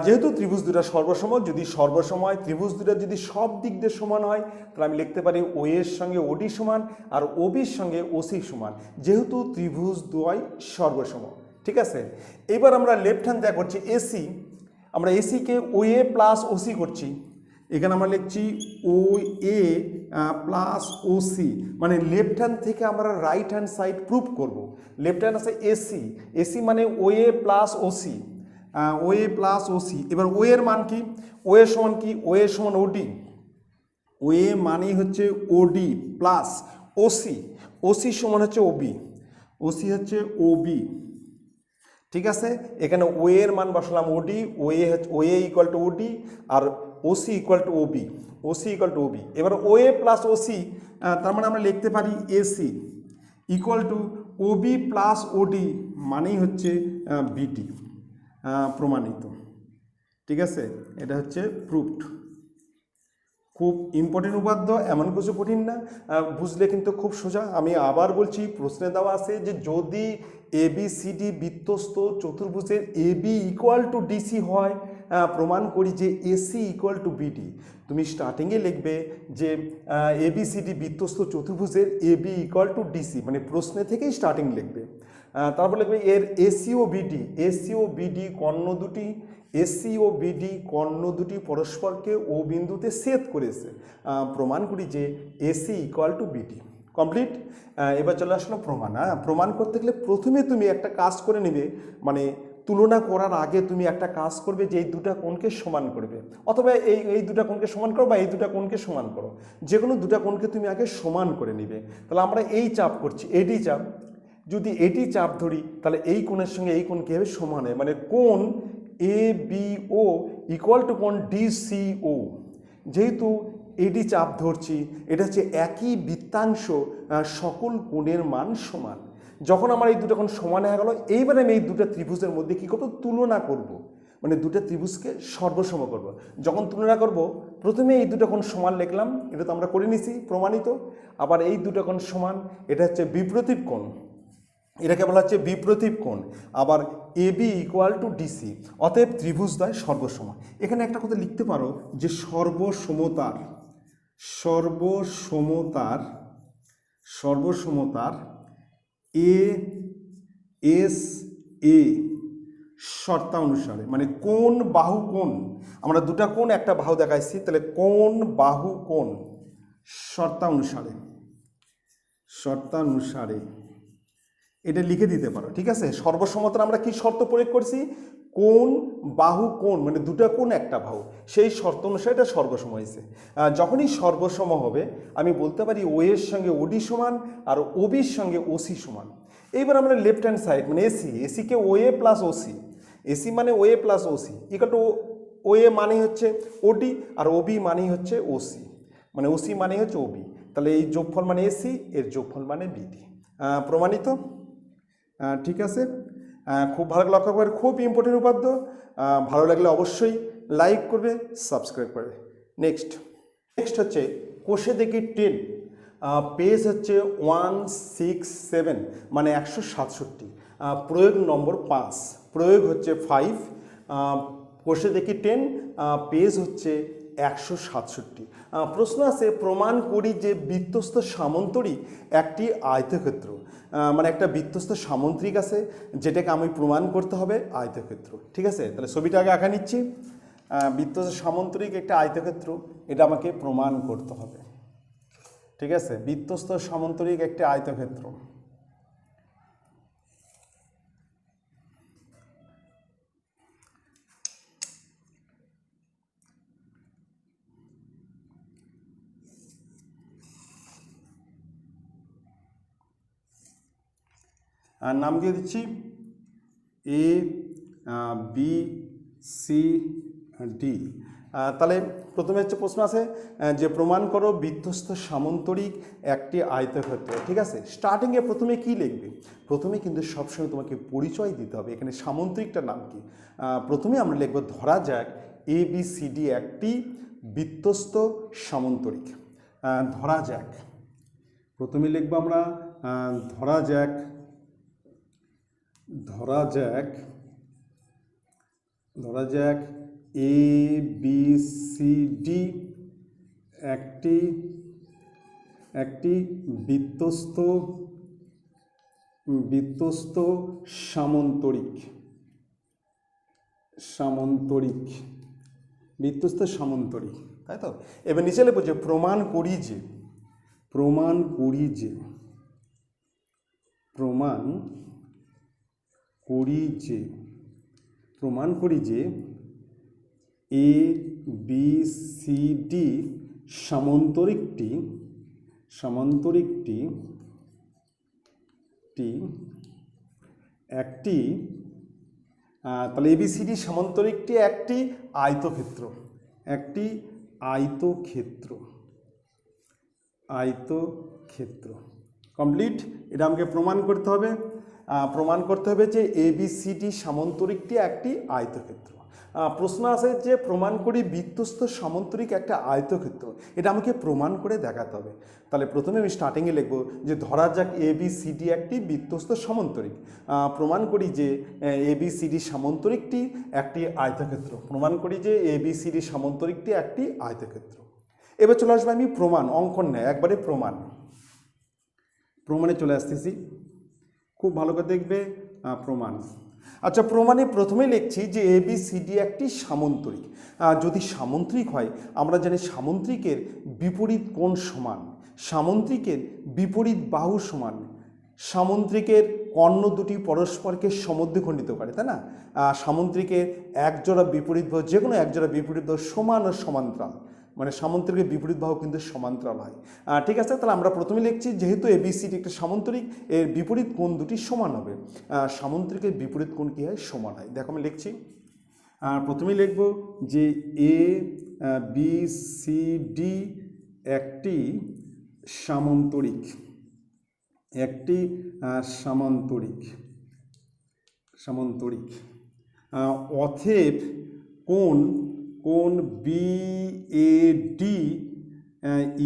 A: যেহেতু ত্রিভুজ দুটা সর্বসম, যদি সর্বসম হয় ত্রিভুজ দুটা যদি সব দিক দিয়ে সমান হয় তাহলে আমি লিখতে পারি ও এর সঙ্গে ওডি সমান আর ওবির সঙ্গে ওসি সমান, যেহেতু ত্রিভুজ দুই সর্বসম। ঠিক আছে, এবার আমরা লেফট হ্যান্ড দেখা করছি এসি, আমরা এসিকে ও এ প্লাস ওসি করছি। এখানে আমরা লিখছি ও এ প্লাস ওসি, মানে লেফট হ্যান্ড থেকে আমরা রাইট হ্যান্ড সাইড প্রুভ করব। লেফট হ্যান্ড আছে এসি মানে ও এ প্লাস ওসি, ও এ প্লাস ওসি। এবার ও এর মান কি, ও এর সমান কি, ও এর সমান ওডি, ও এ মানেই হচ্ছে ওডি প্লাস ওসি সমান হচ্ছে ওবি, ওসি হচ্ছে ওবি। ঠিক আছে, এখানে ও এর মান বসালাম ওডি, ও এ ইকুয়াল টু ওডি আর ওসি ইকুয়াল টু ওবি। এবার ও এ প্লাস ওসি, তার মানে আমরা লিখতে পারি AC equal to Obi plus ওডি মানেই হচ্ছে বিটি, প্রমাণিত। ঠিক আছে, এটা হচ্ছে প্রুফড। খুব ইম্পর্টেন্ট উপাদ্য, এমন কিছু কঠিন না, বুঝলে কিন্তু খুব সোজা। আমি আবার বলছি, প্রশ্নে দেওয়া আছে যে যদি এবিসিডি বৃত্তস্থ চতুর্ভুজের এবি ইকুয়াল টু ডিসি হয়, প্রমাণ করি যে এসি ইকুয়াল টু বিডি। তুমি স্টার্টিংয়ে লিখবে যে এবিসিডি বৃত্তস্থ চতুর্ভুজের এবি ইকুয়াল টু ডিসি, মানে প্রশ্নে থেকেই স্টার্টিং লিখবে। তারপর লিখবে এর এসি ও বিডি কর্ণ দুটি পরস্পরকে ও বিন্দুতে ছেদ করেছে, প্রমাণ করি যে AC equal to BD. Complete. এবার চলে আসলো প্রমাণ। প্রমাণ করতে গেলে প্রথমে তুমি একটা কাজ করে নেবে, মানে তুলনা করার আগে তুমি একটা কাজ করবে যে এই দুটা কোণকে সমান করবে, অথবা এই দুটা কোণকে সমান করো বা এই দুটা কোণকে সমান করো, যে কোনো দুটা কোণকে তুমি আগে সমান করে নিবে। তাহলে আমরা এই চাপ করছি, এডি চাপ, যদি এটি চাপ ধরি তাহলে এই কোণের সঙ্গে এই কোণ কী হবে, সমান হয়, মানে কোণ A B O equal two কোণ ডিসিও। যেহেতু এডি চাপ ধরছি, এটা হচ্ছে একই বৃত্তাংশ, সকল কোণের মান সমান। যখন আমার এই দুটো কোণ সমান হয়ে গেল, এইবারে আমি এই দুটো ত্রিভুজের মধ্যে কী করবো, তুলনা করব, মানে দুটো ত্রিভুজকে সর্বসম করব। যখন তুলনা করব প্রথমে এই দুটো কোণ সমান লিখলাম, এটা তো আমরা করে নিছি প্রমাণিত। আবার এই দুটো কোণ সমান, এটা হচ্ছে বিপ্রতীপ কোণ, এটাকে বলা হচ্ছে বিপ্রতীপ কোণ। আবার এবি ইকুয়াল টু ডিসি, অতএব ত্রিভুজদ্বয় সর্বসম। এখানে একটা কথা লিখতে পারো যে সর্বসমতার এ এস এ শর্তানুসারে, মানে কোণ বাহু কোণ, আমরা দুটা কোণ একটা বাহু দেখাইছি, তাহলে কোণ বাহু কোণ শর্তানুসারে এটা লিখে দিতে পারো। ঠিক আছে, সর্বসমতার আমরা কি শর্ত প্রয়োগ করছি, কোণ বাহু কোণ, মানে দুটা কোণ একটা বাহু, সেই শর্ত অনুসারে এটা সর্বসম হয়েছে। যখনই সর্বসম হবে আমি বলতে পারি ও এর সঙ্গে ওডি সমান আর ওবির সঙ্গে ওসি সমান। এইবার আমরা লেফট হ্যান্ড সাইড মানে এসিকে ও এ প্লাস ওসি, এসি মানে ও এ প্লাস ওসি ইকুয়াল টু ও এ মানে হচ্ছে ওডি আর ওবি মানে হচ্ছে ওসি, মানে ওসি মানে হচ্ছে ওবি। তাহলে এই যোগফল মানে এসি, এর যোগফল মানে বিডি, প্রমাণিত। ঠিক আছে, খুব ভালো লক্ষ্য করে, খুব ইম্পর্টেন্ট উপাদ্য। ভালো লাগলে অবশ্যই লাইক করবে, সাবস্ক্রাইব করবে। নেক্সট হচ্ছে কোষে দেখি 10, পেজ হচ্ছে 167, মানে 167, প্রয়োগ নম্বর 5, প্রয়োগ হচ্ছে 5, কোষে দেখি 10, পেজ হচ্ছে 167। প্রশ্ন আছে প্রমাণ করি যে বৃত্তস্থ সামন্তরিক একটি আয়তক্ষেত্র, মানে একটা বৃত্তস্থ সামন্ত্রিক আছে যেটাকে আমি প্রমাণ করতে হবে আয়তক্ষেত্র। ঠিক আছে, তাহলে ছবিটা আগে আঁকা নিচ্ছি। বৃত্তস্থ সামন্তরিক একটা আয়তক্ষেত্র, এটা আমাকে প্রমাণ করতে হবে। ঠিক আছে, বৃত্তস্থ সামন্তরিক একটি আয়তক্ষেত্র। নাম দিয়ে দিচ্ছি এ বি সি ডি। তাহলে প্রথমে হচ্ছে প্রশ্ন আছে যে প্রমাণ করো বিধ্বস্ত সামন্তরিক একটি আয়তক্ষেত্র। ঠিক আছে, স্টার্টিংয়ে প্রথমে কি লিখবে? প্রথমে কিন্তু সবসময় তোমাকে পরিচয় দিতে হবে। এখানে সামন্তরিকটার নাম কি? প্রথমে আমরা লিখব ধরা যাক এ বি সি ডি একটি বিধ্বস্ত সামন্তরিক। ধরা যাক, প্রথমে লিখব আমরা ধরা যাক এ বি সি ডি একটি বিধ্বস্ত সামন্তরিক। বিধ্বস্ত সামন্তরিক, তাই তো? এবার নিচে লিখব যে প্রমাণ করি যে এ বি সি ডি সামন্তরিকটি একটি তাহলে এবিসিডি সামন্তরিকটি একটি আয়তক্ষেত্র। কমপ্লিট। এটা আমাকে প্রমাণ করতে হবে যে এবিসিডি সামন্তরিকটি একটি আয়তক্ষেত্র। প্রশ্ন আছে যে প্রমাণ করি বিধ্বস্ত সামন্তরিক একটা আয়তক্ষেত্র, এটা আমাকে প্রমাণ করে দেখাতে হবে। তাহলে প্রথমে আমি স্টার্টিংয়ে লিখব যে ধরা যাক এবিসিডি একটি বিধ্বস্ত সামন্তরিক। প্রমাণ করি যে এবিসিডি সামন্তরিকটি একটি আয়তক্ষেত্র। এবার চলে আসবে আমি প্রমাণ, অঙ্কন নেয় একবারে প্রমাণে চলে আসতেছি। খুব ভালো করে দেখবে প্রমাণ। আচ্ছা, প্রমাণে প্রথমে লিখছি যে এবিসিডি একটি সামন্তরিক। যদি সামন্তরিক হয়, আমরা জানি সামন্তরিকের বিপরীত কোণ সমান, সামন্তরিকের বিপরীত বাহু সমান, সামন্তরিকের কর্ণ দুটি পরস্পরকে সমদ্বিখণ্ডিত করে, তাই না? সামন্তরিকের একজোড়া বিপরীত বাহু, যে কোনো একজোড়া বিপরীত বাহু সমান ও সমান্তরাল, মানে সামন্তরিকের বিপরীত বাহু কিন্তু সমান্তরাল হয়। ঠিক আছে, তাহলে আমরা প্রথমে লিখছি যেহেতু এবিসিডি একটা সামন্তরিক, এর বিপরীত কোণ দুটি সমান হবে। সামন্তরিকের বিপরীত কোণ কী হয়? সমান হয়। দেখো আমি লিখছি, প্রথমে লিখব যে এ বি সি ডি একটি সামন্তরিক। অতএব কোণ বিএডি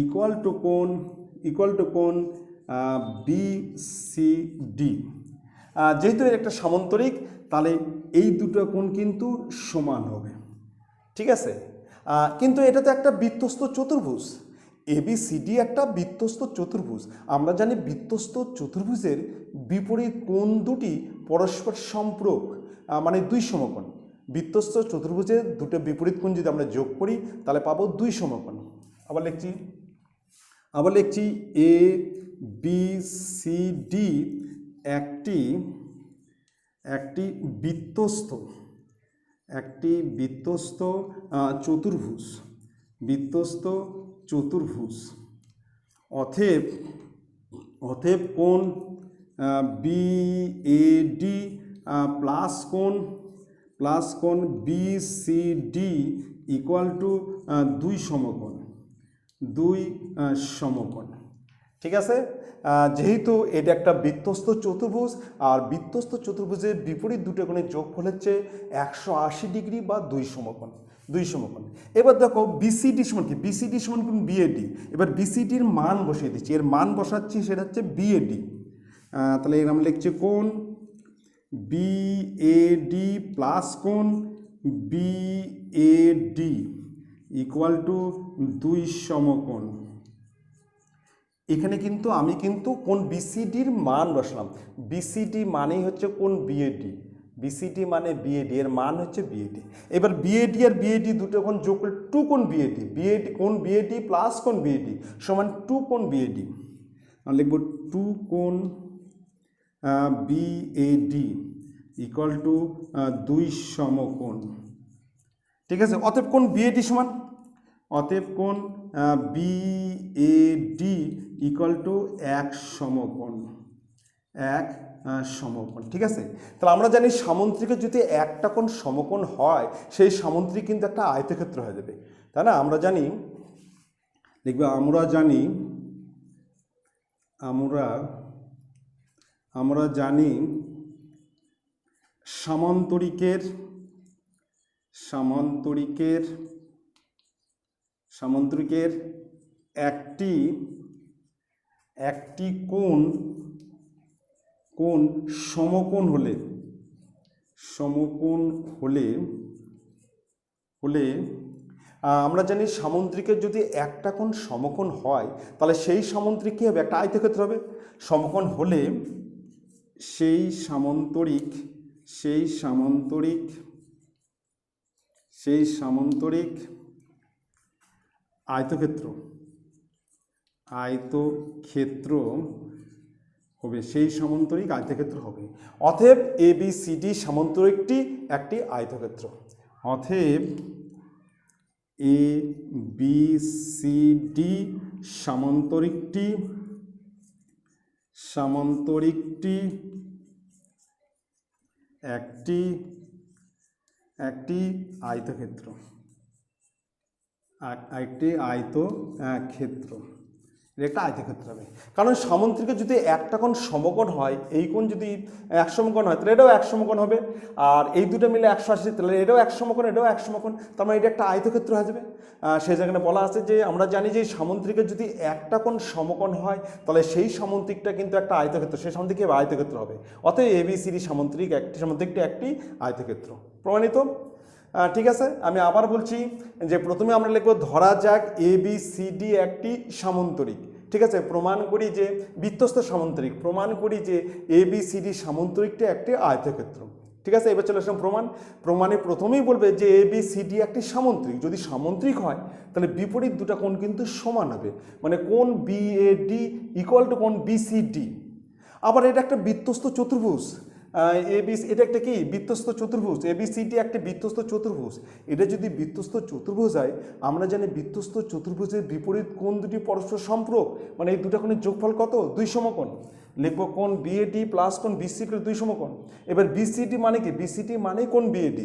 A: ইকুয়াল টু কোণ বিসিডি। যেহেতু এর একটা সামন্তরিক, তাহলে এই দুটো কোণ কিন্তু সমান হবে। ঠিক আছে, কিন্তু এটা তো একটা বৃত্তস্থ চতুর্ভুজ। এবিসিডি একটা বৃত্তস্থ চতুর্ভুজ। আমরা জানি বৃত্তস্থ চতুর্ভুজের বিপরীত কোণ দুটি পরস্পর সম্পূরক, মানে দুই সমকোণ। বৃত্তস্থ চতুর্ভুজের দুটো বিপরীত কোণ যদি আমরা যোগ করি তাহলে পাবো দুই সমকোণ। আবার লিখছি এ বি সি ডি একটি বৃত্তস্থ চতুর্ভুজ। অতএব কোণ বিএডি প্লাস কোণ বিসিডি ইকুয়াল টু দুই সমকোণ। ঠিক আছে, যেহেতু এটা একটা বৃত্তস্থ চতুর্ভুজ, আর বৃত্তস্থ চতুর্ভুজের বিপরীত দুটো কোণের যোগফল হচ্ছে 180 ডিগ্রি বা দুই সমকোণ। এবার দেখো বিসিডি সমান কি? বিসিডি সমান কোণ বিএডি। এবার বিসিডির মান বসিয়ে দিচ্ছি, এর মান বসাচ্ছি, সেটা হচ্ছে বিএডি। তাহলে এর আমরা লিখছি কোণ বিএডি প্লাস কোণ বিএডি ইকুয়াল টু দুই সমকোণ। এখানে কিন্তু আমি কোণ বিসিডির মান বসলাম। বিসিডি মানেই হচ্ছে কোণ বিএডি, বিসিডি মানে বিএডি, এর মান হচ্ছে বিএডি। এবার বিএডি আর বিএডি দুটো কোণ যোগ করলে টু কোণ বিএডি, কোণ বিএডি প্লাস কোণ বিএডি সমান টু কোণ বিএডি। আমরা লিখব টু কোণ বিএডি ইকুয়াল টু দুই সমকোণ। ঠিক আছে, অতএব কোণ বিএডি সমান, বিএডি ইকুয়াল টু এক সমকোণ। ঠিক আছে, তাহলে আমরা জানি সামুদ্রিকের যদি একটা কোণ সমকোণ হয় সেই সামুদ্রিক কিন্তু একটা আয়তক্ষেত্র হয়ে যাবে, তাই না? আমরা জানি, দেখবে আমরা জানি সামান্তরিকের একটি কোণ সমকোণ হলে আমরা জানি সামুদ্রিকের যদি একটা কোণ সমকোণ হয় তাহলে সেই সামুদ্রিক কী হবে? একটা আয়তক্ষেত্র হবে। সমকোণ হলে সেই সামন্তরিক আয়তক্ষেত্র হবে, সেই সামন্তরিক আয়তক্ষেত্র হবে। অতএব ABCD সামন্তরিকটি একটি আয়তক্ষেত্র। অতএব ABCD সামন্তরিকটি একটি আয়তক্ষেত্র। এটা একটা আয়তক্ষেত্র হবে, কারণ সামুদ্রিকের যদি একটা কোণ সমকোণ হয়, এই কোণ যদি এক সমকোণ হয় তাহলে এটাও এক সমকোণ হবে, আর এই দুটো মিলে 180 তাহলে এটাও এক সমকোণ, এটাও এক সমকোণ, তার মানে এটা একটা আয়তক্ষেত্র হয়ে যাবে। সেই জায়গায় বলা আছে যে আমরা জানি যে সামুদ্রিকের যদি একটা কোণ সমকোণ হয় তাহলে সেই সামুদ্রিকটা কিন্তু একটা আয়তক্ষেত্র, সেই সামুদ্রিক আয়তক্ষেত্র হবে। অতএব ABCD সামুদ্রিকটি একটি আয়তক্ষেত্র। প্রমাণিত? ঠিক আছে, আমি আবার বলছি যে প্রথমে আমরা লিখব ধরা যাক ABCD একটি সামন্তরিক। ঠিক আছে, প্রমাণ করি যে বৃত্তস্থ সামন্তরিক, প্রমাণ করি যে ABCD সামন্তরিকটি একটি আয়তক্ষেত্র। ঠিক আছে, এবার চলে আসলাম প্রমাণে প্রথমেই বলবে যে ABCD একটি সামন্তরিক। যদি সামন্তরিক হয় তাহলে বিপরীত দুটো কোণ কিন্তু সমান হবে, মানে কোণ BAD ইকুয়াল টু কোণ BCD। আবার এটা একটা বৃত্তস্থ চতুর্ভুজ, এটা একটা কি বৃত্তস্থ চতুর্ভুজ, ABCD একটা বৃত্তস্থ চতুর্ভুজ। এটা যদি বৃত্তস্থ চতুর্ভুজ হয়, আমরা জানি বৃত্তস্থ চতুর্ভুজের বিপরীত কোণ দুটি পরস্পর সম্পর্ক, মানে এই দুটো কোণের যোগফল কত? 2 সমকোণ। লিখব কোণ BAD প্লাস কোণ BCD 2 সমকোণ। এবার BCD মানে কি? BCD মানে কোণ BAD।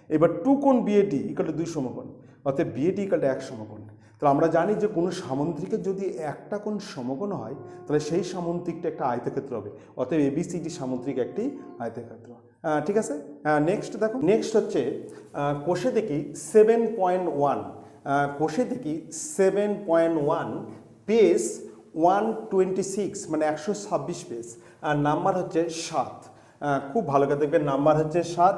A: এবার 2 কোণ BAD ইকুয়াল টু 2 সমকোণ, অর্থাৎ BAD ইকুয়াল টু 1 সমকোণ। তাহলে আমরা জানি যে কোনো সামুদ্রিকের যদি একটা কোণ সমকোণ হয় তাহলে সেই সামুদ্রিকটা একটা আয়তক্ষেত্র হবে। অতএব ABCD সামুদ্রিক একটি আয়তক্ষেত্র। ঠিক আছে, নেক্সট দেখো, নেক্সট হচ্ছে কোষে দেখি 7.1, কোষে দেখি 7.1 পেজ 126, মানে 126 পেজ, আর নাম্বার হচ্ছে 7। খুব ভালো করে দেখবে, নাম্বার হচ্ছে 7।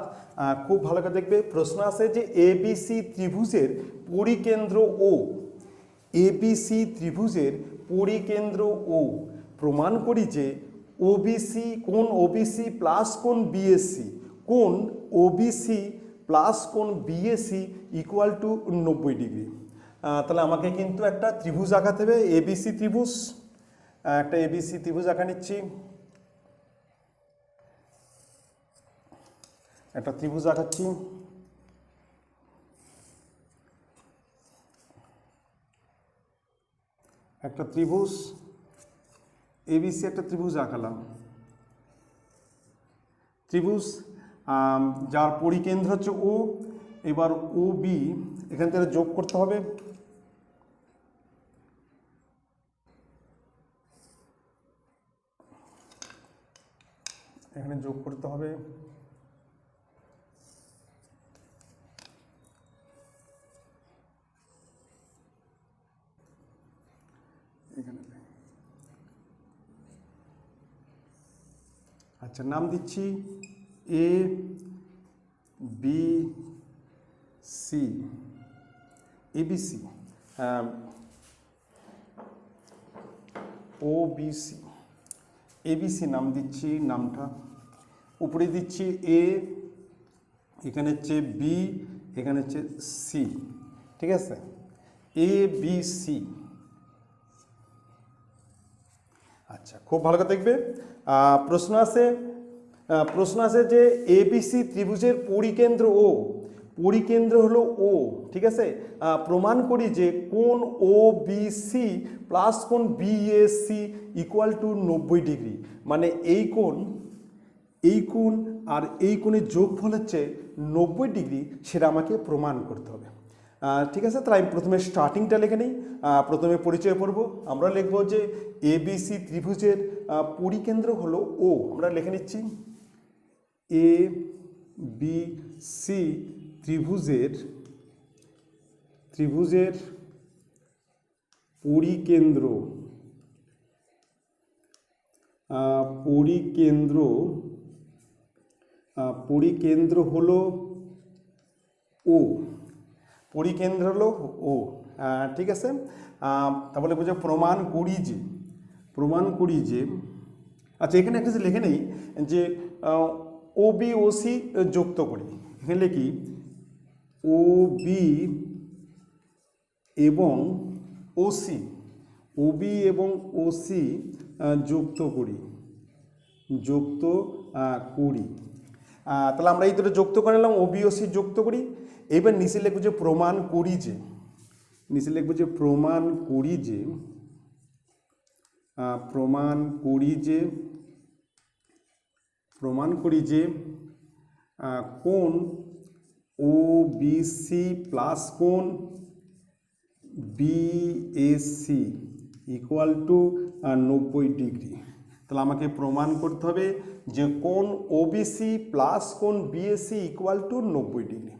A: খুব ভালো করে দেখবে, প্রশ্ন আছে যে ABC ত্রিভুজের পরিকেন্দ্র ও, ABC ত্রিভুজের পরিকেন্দ্র ও প্রমাণ করি যে কোণ OBC প্লাস কোণ BAC, কোণ OBC প্লাস কোণ BAC ইকুয়াল টু 90 ডিগ্রি। তাহলে আমাকে কিন্তু একটা ত্রিভুজ আঁকাতে হবে, ABC ত্রিভুজ। একটা ABC ত্রিভুজ আঁকা নিচ্ছি, একটা ত্রিভুজ আঁকাচ্ছি। একটা ত্রিভুজ ABC, একটা ত্রিভুজ আঁকালাম। ত্রিভুজ যার পরিকেন্দ্র হচ্ছে O, এবার OB এখান থেকে যোগ করতে হবে। এখানে যোগ করতে হবে। এখানে আচ্ছা, নাম দিচ্ছি ABC, OBC, ABC নাম দিচ্ছি, নামটা উপরে দিচ্ছি A, এখানে হচ্ছে B, এখানে হচ্ছে C। ঠিক আছে, ABC। আচ্ছা, খুব ভালো করে দেখবে, প্রশ্ন আছে যে ABC ত্রিভুজের পরিকেন্দ্র ও, পরিকেন্দ্র হলো O। ঠিক আছে, প্রমাণ করি যে কোণ OBC প্লাস কোণ BAC ইকুয়াল টু 90 ডিগ্রি, মানে এই কোণ এই কোণ আর এই কোণের যোগফল হচ্ছে 90 ডিগ্রি, সেটা আমাকে প্রমাণ করতে হবে। ঠিক আছে, তাহলে আমি প্রথমে স্টার্টিংটা লিখে নিই। প্রথমে পরিচয় পড়ব। আমরা লিখব যে এবিসি ত্রিভুজের পরিকেন্দ্র হলো ও। আমরা লিখে নিচ্ছি এ বি সি ত্রিভুজের পরিকেন্দ্র পরিকেন্দ্র হলো ও। পরিকেন্দ্র হলো ও। ঠিক আছে, তাহলে বুঝে প্রমাণ করি যে আচ্ছা, এখানে একটা যে লিখে নেই যে ও বি ও সি যুক্ত করি। এখানে লিখি ও বি এবং ও সি যুক্ত করি। তাহলে আমরা এই দুটো যুক্ত করে নিলাম, ও বি ও সি যুক্ত করি। এবার নিচে লিখবো যে প্রমাণ করি যে কোণ ও বি সি প্লাস কোণ বিএসি ইকুয়াল টু 90 ডিগ্রি। তাহলে আমাকে প্রমাণ করতে হবে যে কোণ ওবিসি প্লাস কোণ বিএসি ইকুয়াল টু 90 ডিগ্রি।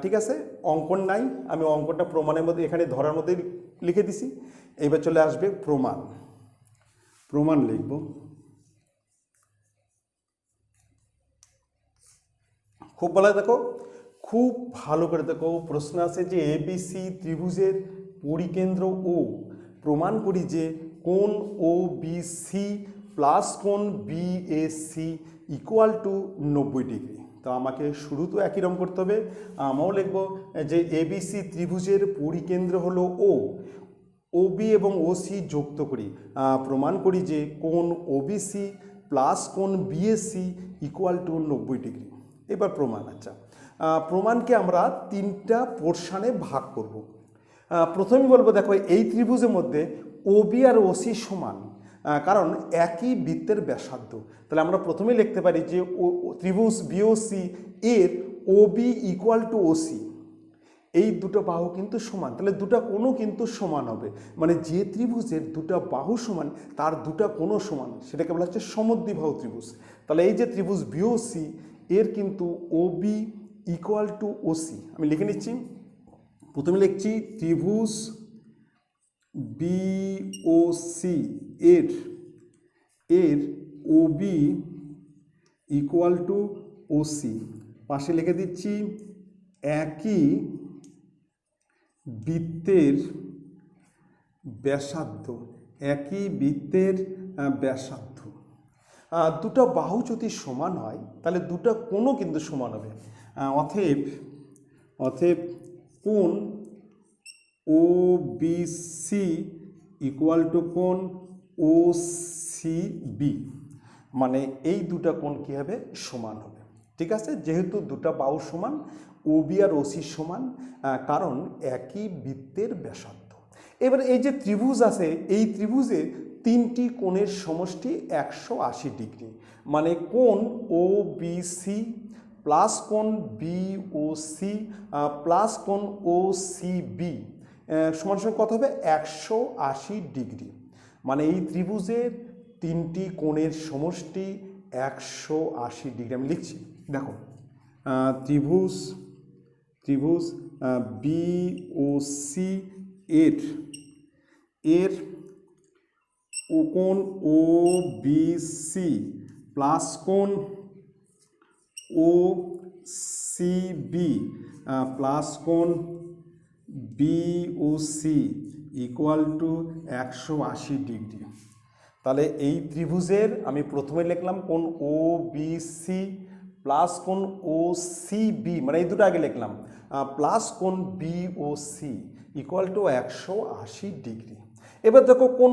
A: ঠিক আছে, অঙ্কন নাই, আমি অঙ্কনটা প্রমাণের মধ্যে এখানে ধরার মধ্যে লিখে দিছি। এবার চলে আসবে প্রমাণ লিখব। খুব ভালো করে দেখো, প্রশ্ন আছে যে এবিসি ত্রিভুজের পরিকেন্দ্র ও, প্রমাণ করি যে কোণ ও বিসি প্লাস কোণ বিএসি ইকুয়াল টু 90 ডিগ্রি। তো আমাকে শুরু তো একই রকম করতে হবে। আমরাও লিখব যে এবিসি ত্রিভুজের পরিকেন্দ্র হলো ও বি এবং ও সি যুক্ত করি। প্রমাণ করি যে কোণ ওবিসি প্লাস কোণ বিএসি ইকুয়াল টু 90 ডিগ্রি। এবার প্রমাণ। আচ্ছা, প্রমাণকে আমরা 3টা পোর্শনে ভাগ করব। প্রথমে বলবো, দেখো এই ত্রিভুজের মধ্যে ওবি আর ওসি সমান, কারণ একই বৃত্তের ব্যাসার্ধ। তাহলে আমরা প্রথমে লিখতে পারি যে ত্রিভুজ বিওসি এর ওবি ইকুয়াল টু ওসি, এই দুটো বাহু কিন্তু সমান। তাহলে দুটো কোণও কিন্তু সমান হবে, মানে যে ত্রিভুজের দুটো বাহু সমান তার দুটো কোণও সমান, সেটাকে বলা হচ্ছে সমদ্বিবাহু ত্রিভুজ। তাহলে এই যে ত্রিভুজ বিওসি এর কিন্তু ওবি ইকুয়াল টু ওসি, আমি লিখে নিচ্ছি। প্রথমে লিখছি ত্রিভুজ বিওসি এর ওবি ইকুয়াল টু ওসি, পাশে লিখে দিচ্ছি একই বৃত্তের ব্যাসার্ধ। দুটো বাহু যদি সমান হয় তাহলে দুটো কোণও কিন্তু সমান হবে। অতএব কোণ ও বি সি ইকুয়াল টু কোণ ও সি বি, মানে এই দুটো কোণ কী হবে, সমান হবে। ঠিক আছে, যেহেতু দুটো বাহু সমান, ও বি আর ও সি সমান, কারণ একই বৃত্তের ব্যাসার্ধ। এবার এই যে ত্রিভুজ আছে, এই ত্রিভুজে 3টি কোণের সমষ্টি 180 ডিগ্রি, মানে কোণ ও বি সি প্লাস কোণ বিওসি প্লাস কোণ ও সি বি সমান সমান কত হবে, 180 ডিগ্রি। মানে এই ত্রিভুজের 3টি কোণের সমষ্টি 180 ডিগ্রি। আমি লিখছি, দেখো ত্রিভুজ বিওসি এর কোণ ও বিসি প্লাস কোণ ও সি বি প্লাস কোণ বিওসি ইকুয়াল টু 180 ডিগ্রি। তাহলে এই ত্রিভুজের আমি প্রথমে লিখলাম কোণ ও বিসি প্লাস কোণ ও সি বি, মানে এই দুটো আগে লিখলাম, প্লাস কোণ বিওসি ইকুয়াল টু 180 ডিগ্রি। এবার দেখো কোণ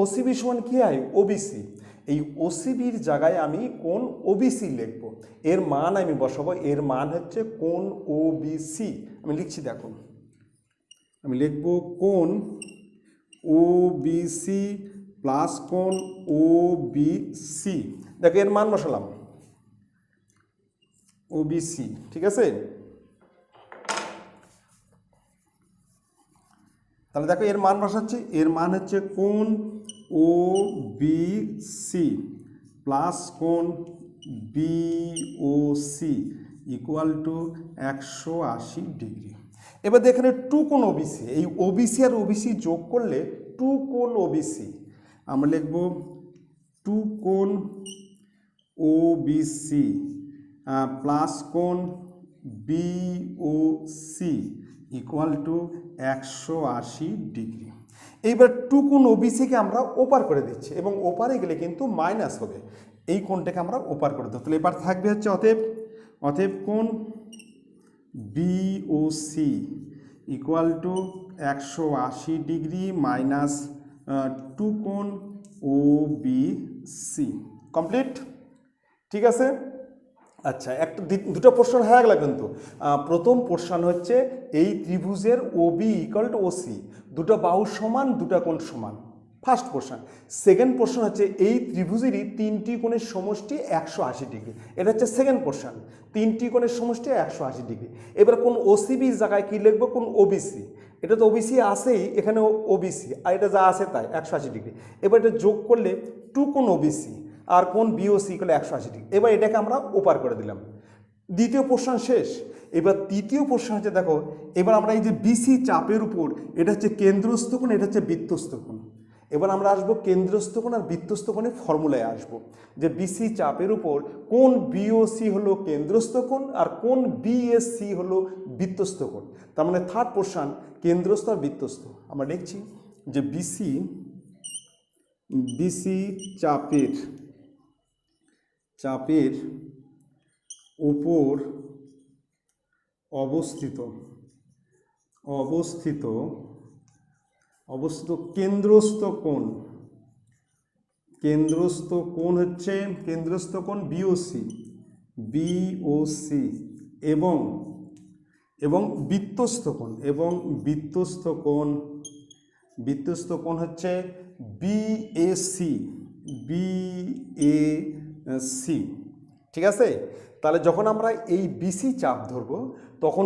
A: ওসিবি সমান কি হয়, ওবিসি। এই ওসিবির জায়গায় আমি কোণ ওবিসি লিখব, এর মান আমি বসাবো, এর মান হচ্ছে কোণ ওবিসি। আমি লিখছি, দেখো আমি লিখব কোণ ওবিসি প্লাস কোণ ওবিসি, দেখো এর মান বসালাম। ওবিসি, ঠিক আছে। তাহলে দেখো এর মান বসাচ্ছি, এর মান হচ্ছে কোণ ও বি সি প্লাস কোণ বিওসি ইকুয়াল টু 180 ডিগ্রি। এবার এখানে টু কোণ ওবিসি, এই ওবিসি আর ওবিসি যোগ করলে টু কোণ ওবিসি, আমরা লিখব টু কোণ ওবিসি প্লাস কোণ বিওসি ইকুয়াল টু 180 ডিগ্রি। এইবার টু কোণ ওবিসিকে আমরা ওপার করে দিচ্ছি এবং ওপারে গেলে কিন্তু মাইনাস হবে, এই কোণটাকে আমরা ওপার করে দেবো। তাহলে এবার থাকবে হচ্ছে অতএব কোণ BOC equal to 180 degree minus two কোণ ওবিসি। কমপ্লিট, ঠিক আছে। আচ্ছা, দুটো পোর্শন হয়ে গেল কিন্তু। প্রথম পোর্শন হচ্ছে এই ত্রিভুজের ওবি ইকুয়াল টু ওসি, দুটো বাহু সমান, দুটো কোণ সমান, ফার্স্ট পোর্শন। সেকেন্ড পোর্শন হচ্ছে এই ত্রিভুজেরই তিনটি কোণের সমষ্টি 180 ডিগ্রি, এটা হচ্ছে সেকেন্ড পোর্শন, তিনটি কোণের সমষ্টি 180 ডিগ্রি। এবার কোন ওসিবির জায়গায় কি লিখবো, কোন ওবিসি, এটা তো ওবিসি আসেই, এখানে ওবিসি আর এটা যা আছে তাই 180 ডিগ্রি। এবার এটা যোগ করলে টু কোণ ওবিসি আর কোণ বিওসি ইকুয়াল 180 ডিগ্রি। এবার এটাকে আমরা ওপার করে দিলাম, দ্বিতীয় পোর্শন শেষ। এবার তৃতীয় পোর্শন হচ্ছে দেখো, এবার আমরা এই যে বিসি চাপের উপর, এটা হচ্ছে কেন্দ্রস্থ কোণ, এটা হচ্ছে বৃত্তস্থ কোণ। এবার আমরা আসবো কেন্দ্রস্থ কোণ আর বৃত্তস্থ কোণের ফর্মুলায় আসবো, যে বিসি চাপের উপর কোণ বিওসি হলো কেন্দ্রস্থ কোণ আর কোণ বিএসসি হলো বৃত্তস্থ কোণ। তার মানে থার্ড পোর্শন কেন্দ্রস্থ আর বৃত্তস্থ। আমরা লিখছি যে বিসি চাপের উপর অবস্থিত কেন্দ্রস্থ কোণ হচ্ছে কেন্দ্রস্থ কোণ বিওসি এবং বৃত্তস্থ কোণ হচ্ছে বিএসি, ঠিক আছে। তাহলে যখন আমরা এই বিসি চাপ ধরবো তখন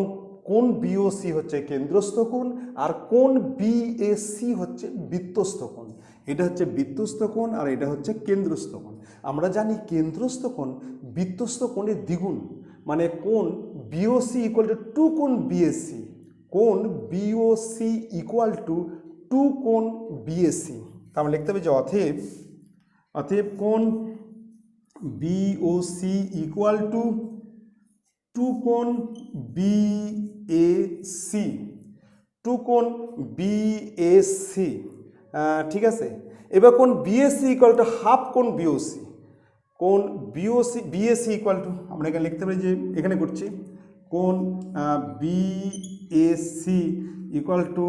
A: কোণ বিওসি হচ্ছে কেন্দ্রস্থ কোণ আর কোণ বিএসসি হচ্ছে বৃত্তস্থ কোণ। এটা হচ্ছে বৃত্তস্থ কোণ আর এটা হচ্ছে কেন্দ্রস্থ কোণ। আমরা জানি কেন্দ্রস্থ কোণ বৃত্তস্থ কোণের দ্বিগুণ, মানে কোণ বিওসি ইকুয়াল টু টু কোণ বিএসসি, কোণ বিওসি ইকুয়াল টু টু কোণ বিএসসি। তা আমরা লিখতে হবে যে অতএব কোণ বিওসি ইকুয়াল টু টু কোণ বিএসসি, ঠিক আছে। এবার কোণ বিএসসি ইকুয়াল টু হাফ কোণ বিওসি, কোণ বিএসসি ইকুয়াল টু, আমরা এখানে লিখতে পারি যে এখানে করছি কোণ বিএসসি ইকুয়াল টু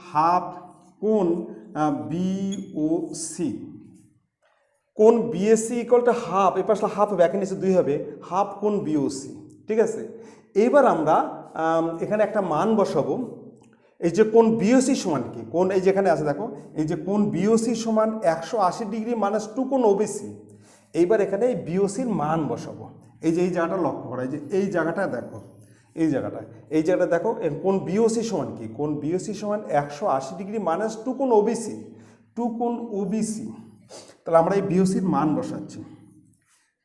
A: হাফ কোণ বিওসি। কোণ বিএসসি ইকুয়াল টু হাফ, এ পাশে হাফ হবে, এখানে নিচে 2 হবে, হাফ কোণ বিওসি, ঠিক আছে। এইবার আমরা এখানে একটা মান বসাবো, এই যে কোণ বিওসি সমান কি, কোণ এই যেখানে আছে দেখো, এই যে কোণ বিওসি সমান 180 ডিগ্রি মাইনাস টু কোণ ওবিসি। এইবার এখানে এই বিওসির মান বসাবো, এই যে এই জায়গাটা লক্ষ্য করা, এই যে এই জায়গাটা দেখো, এই জায়গাটা দেখো, কোণ বিওসি সমান কি, কোণ বিওসি সমান 180 ডিগ্রি মাইনাস টু কোণ ওবিসি। তাহলে আমরা এই বিওসির মান বসাচ্ছি,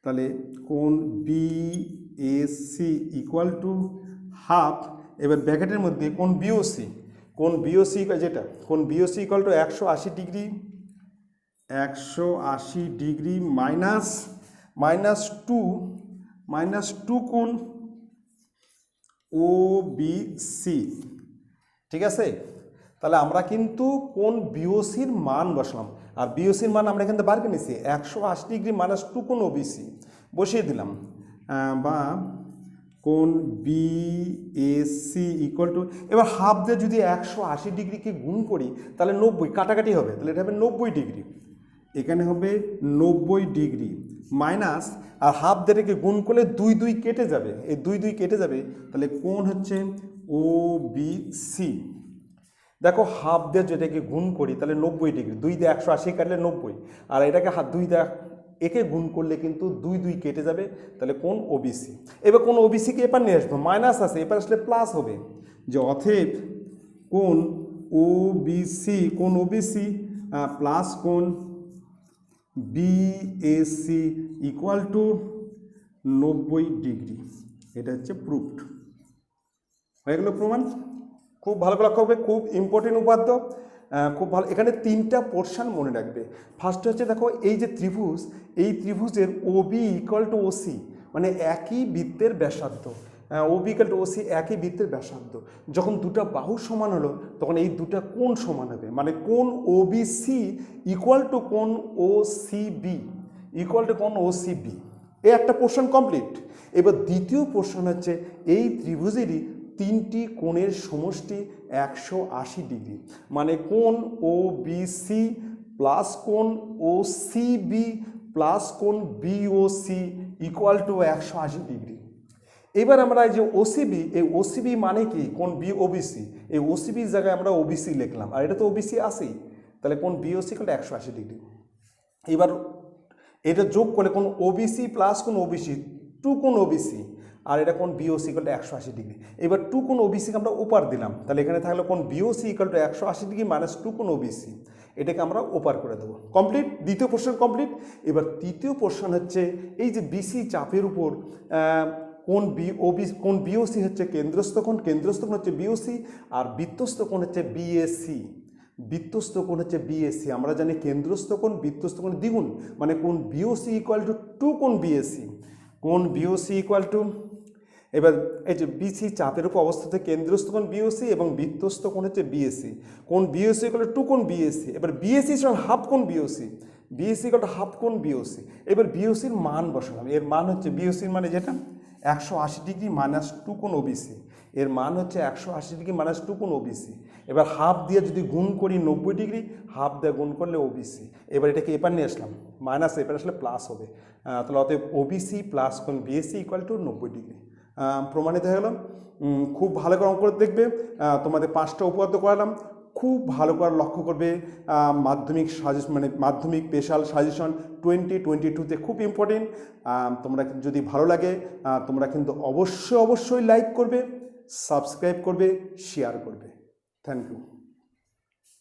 A: তাহলে কোণ বিএসসি ইকুয়াল টু হাফ, এবার ব্র্যাকেটের মধ্যে কোণ বিওসি যেটা কোণ BOC equal to 180 degree minus two কোণ ওবিসি, ঠিক আছে। তাহলে আমরা কিন্তু কোণ বিওসির মান বসলাম, আর বিওসির মান আমরা এখান থেকে বার করে নিচ্ছি 180 ডিগ্রি মাইনাস টু কোণ ওবিসি বসিয়ে দিলাম, বা কোণ বিএসসি ইকুয়াল টু, এবার হাফ দিয়ে যদি 180 ডিগ্রিকে গুণ করি তাহলে 90 কাটাকাটি হবে, তাহলে এটা হবে 90 ডিগ্রি, এখানে হবে 90 ডিগ্রি মাইনাস, আর হাফ দিয়ে গুণ করলে 2 কেটে যাবে, এই 2 কেটে যাবে, তাহলে কোণ হচ্ছে ওবিসি। দেখো হাফ দিয়ে যেটাকে গুণ করি তাহলে 90 ডিগ্রি, 2 দিয়ে 180 কাটলে 90, আর এটাকে 2 দিয়ে একে গুণ করলে কিন্তু 2 2 কেটে যাবে, তাহলে কোন ওবিসি। এবার কোন ওবিসিকে এবার নিয়ে আসবো, মাইনাস আছে, এবার আসলে প্লাস হবে, যে অতএব কোন ওবিসি প্লাস কোন বিএসি ইকুয়াল টু 90 ডিগ্রি। এটা হচ্ছে প্রুফড, হয়ে গেল প্রমাণ। খুব ভালো করে লক্ষ্য হবে, খুব ইম্পর্টেন্ট উপাদ্য, খুব ভালো। এখানে 3টা পোর্শন মনে রাখবে। ফার্স্ট হচ্ছে দেখো, এই যে ত্রিভুজ, এই ত্রিভুজের ওবি ইকুয়াল টু ওসি, মানে একই বৃত্তের ব্যাসার্ধ, ওবি ইকুয়াল টু ওসি একই বৃত্তের ব্যাসার্ধ। যখন দুটা বাহু সমান হলো তখন এই দুটা কোণ সমান হবে, মানে কোণ ওবিসি ইকুয়াল টু কোণ ওসিবি, ইকুয়াল টু কোণ ওসিবি। এই একটা পোর্শন কমপ্লিট। এবার দ্বিতীয় পোর্শন হচ্ছে এই ত্রিভুজেরই 3টি কোণের সমষ্টি 180 ডিগ্রি, মানে কোণ ওবিসি প্লাস কোণ ওসিবি প্লাস কোণ বিওসি ইকুয়াল টু 180 ডিগ্রি। এবার আমরা এই যে ওসিবি, এই ওসিবি মানে কি, কোণ বিওবিসি, এই ওসিবির জায়গায় আমরা ওবিসি লিখলাম, আর এটা তো ওবিসি আসেই, তাহলে কোণ বিওসি ইকুয়াল টু 180 ডিগ্রি। এবার এটা যোগ করলে কোণ ওবিসি প্লাস কোণ ওবিসি, 2 কোণ ওবিসি, আর এটা কোণ বিওসি ইকুয়াল টু 180 ডিগ্রি। এবার 2 কোণ ওবিসিকে আমরা ওপার দিলাম, তাহলে এখানে থাকলে কোণ BOC equal to 180 degree minus 2 কোণ ওবিসি, এটাকে আমরা ওপার করে দেবো। কমপ্লিট, দ্বিতীয় পোর্শন কমপ্লিট। এবার তৃতীয় পোর্শন হচ্ছে এই যে বিসি চাপের উপর কোণ বিওসি হচ্ছে কেন্দ্রস্থ কোণ, কেন্দ্রস্থ কোণ হচ্ছে বিওসি, আর বৃত্তস্থ কোণ হচ্ছে বিএসি, বৃত্তস্থ কোণ হচ্ছে বিএসি। আমরা জানি কেন্দ্রস্থ কোণ বৃত্তস্থ কোণ দ্বিগুণ, মানে কোণ বিওসি ইকুয়াল টু 2 কোণ বিএসি, কোণ বিওসি ইকুয়াল টু, এবার এই যে বিসি চাপের উপর অবস্থিত কেন্দ্রস্থ কোণ বিওসি এবং বৃত্তস্থ কোণ হচ্ছে বিএসি, কোণ বিওসি ইকুয়াল টু 2 কোণ বিএসি। এবার বিএসি সমান হাফ কোণ BOC, BAC equal to half কোণ বিওসি। এবার বিওসির মান বসালাম, এর মান হচ্ছে বিওসির মানে যেটা 180 ডিগ্রি মাইনাস 2 কোণ ওবিসি, এর মান হচ্ছে 180 ডিগ্রি মাইনাস 2 কোণ ওবিসি। এবার হাফ দিয়ে যদি গুণ করি 90 ডিগ্রি, হাফ দিয়ে গুণ করলে ওবিসি। এবার এটাকে এপার নিয়ে আসলাম, মাইনাস এপার আসলে প্লাস হবে, তাহলে অতএব ওবিসি প্লাস কোণ বিএসি ইকুয়াল টু 90 ডিগ্রি। প্রমাণিত হয়ে গেল। খুব ভালো করে অঙ্ক করে দেখবে, তোমাদের 5টা উপপাদ্য করালাম, খুব ভালো করে লক্ষ্য করবে। মাধ্যমিক সাজেশন মানে মাধ্যমিক স্পেশাল সাজেশন 2022-তে খুব ইম্পর্টেন্ট। তোমরা যদি ভালো লাগে তোমরা কিন্তু অবশ্যই লাইক করবে, সাবস্ক্রাইব করবে, শেয়ার করবে। Thank you.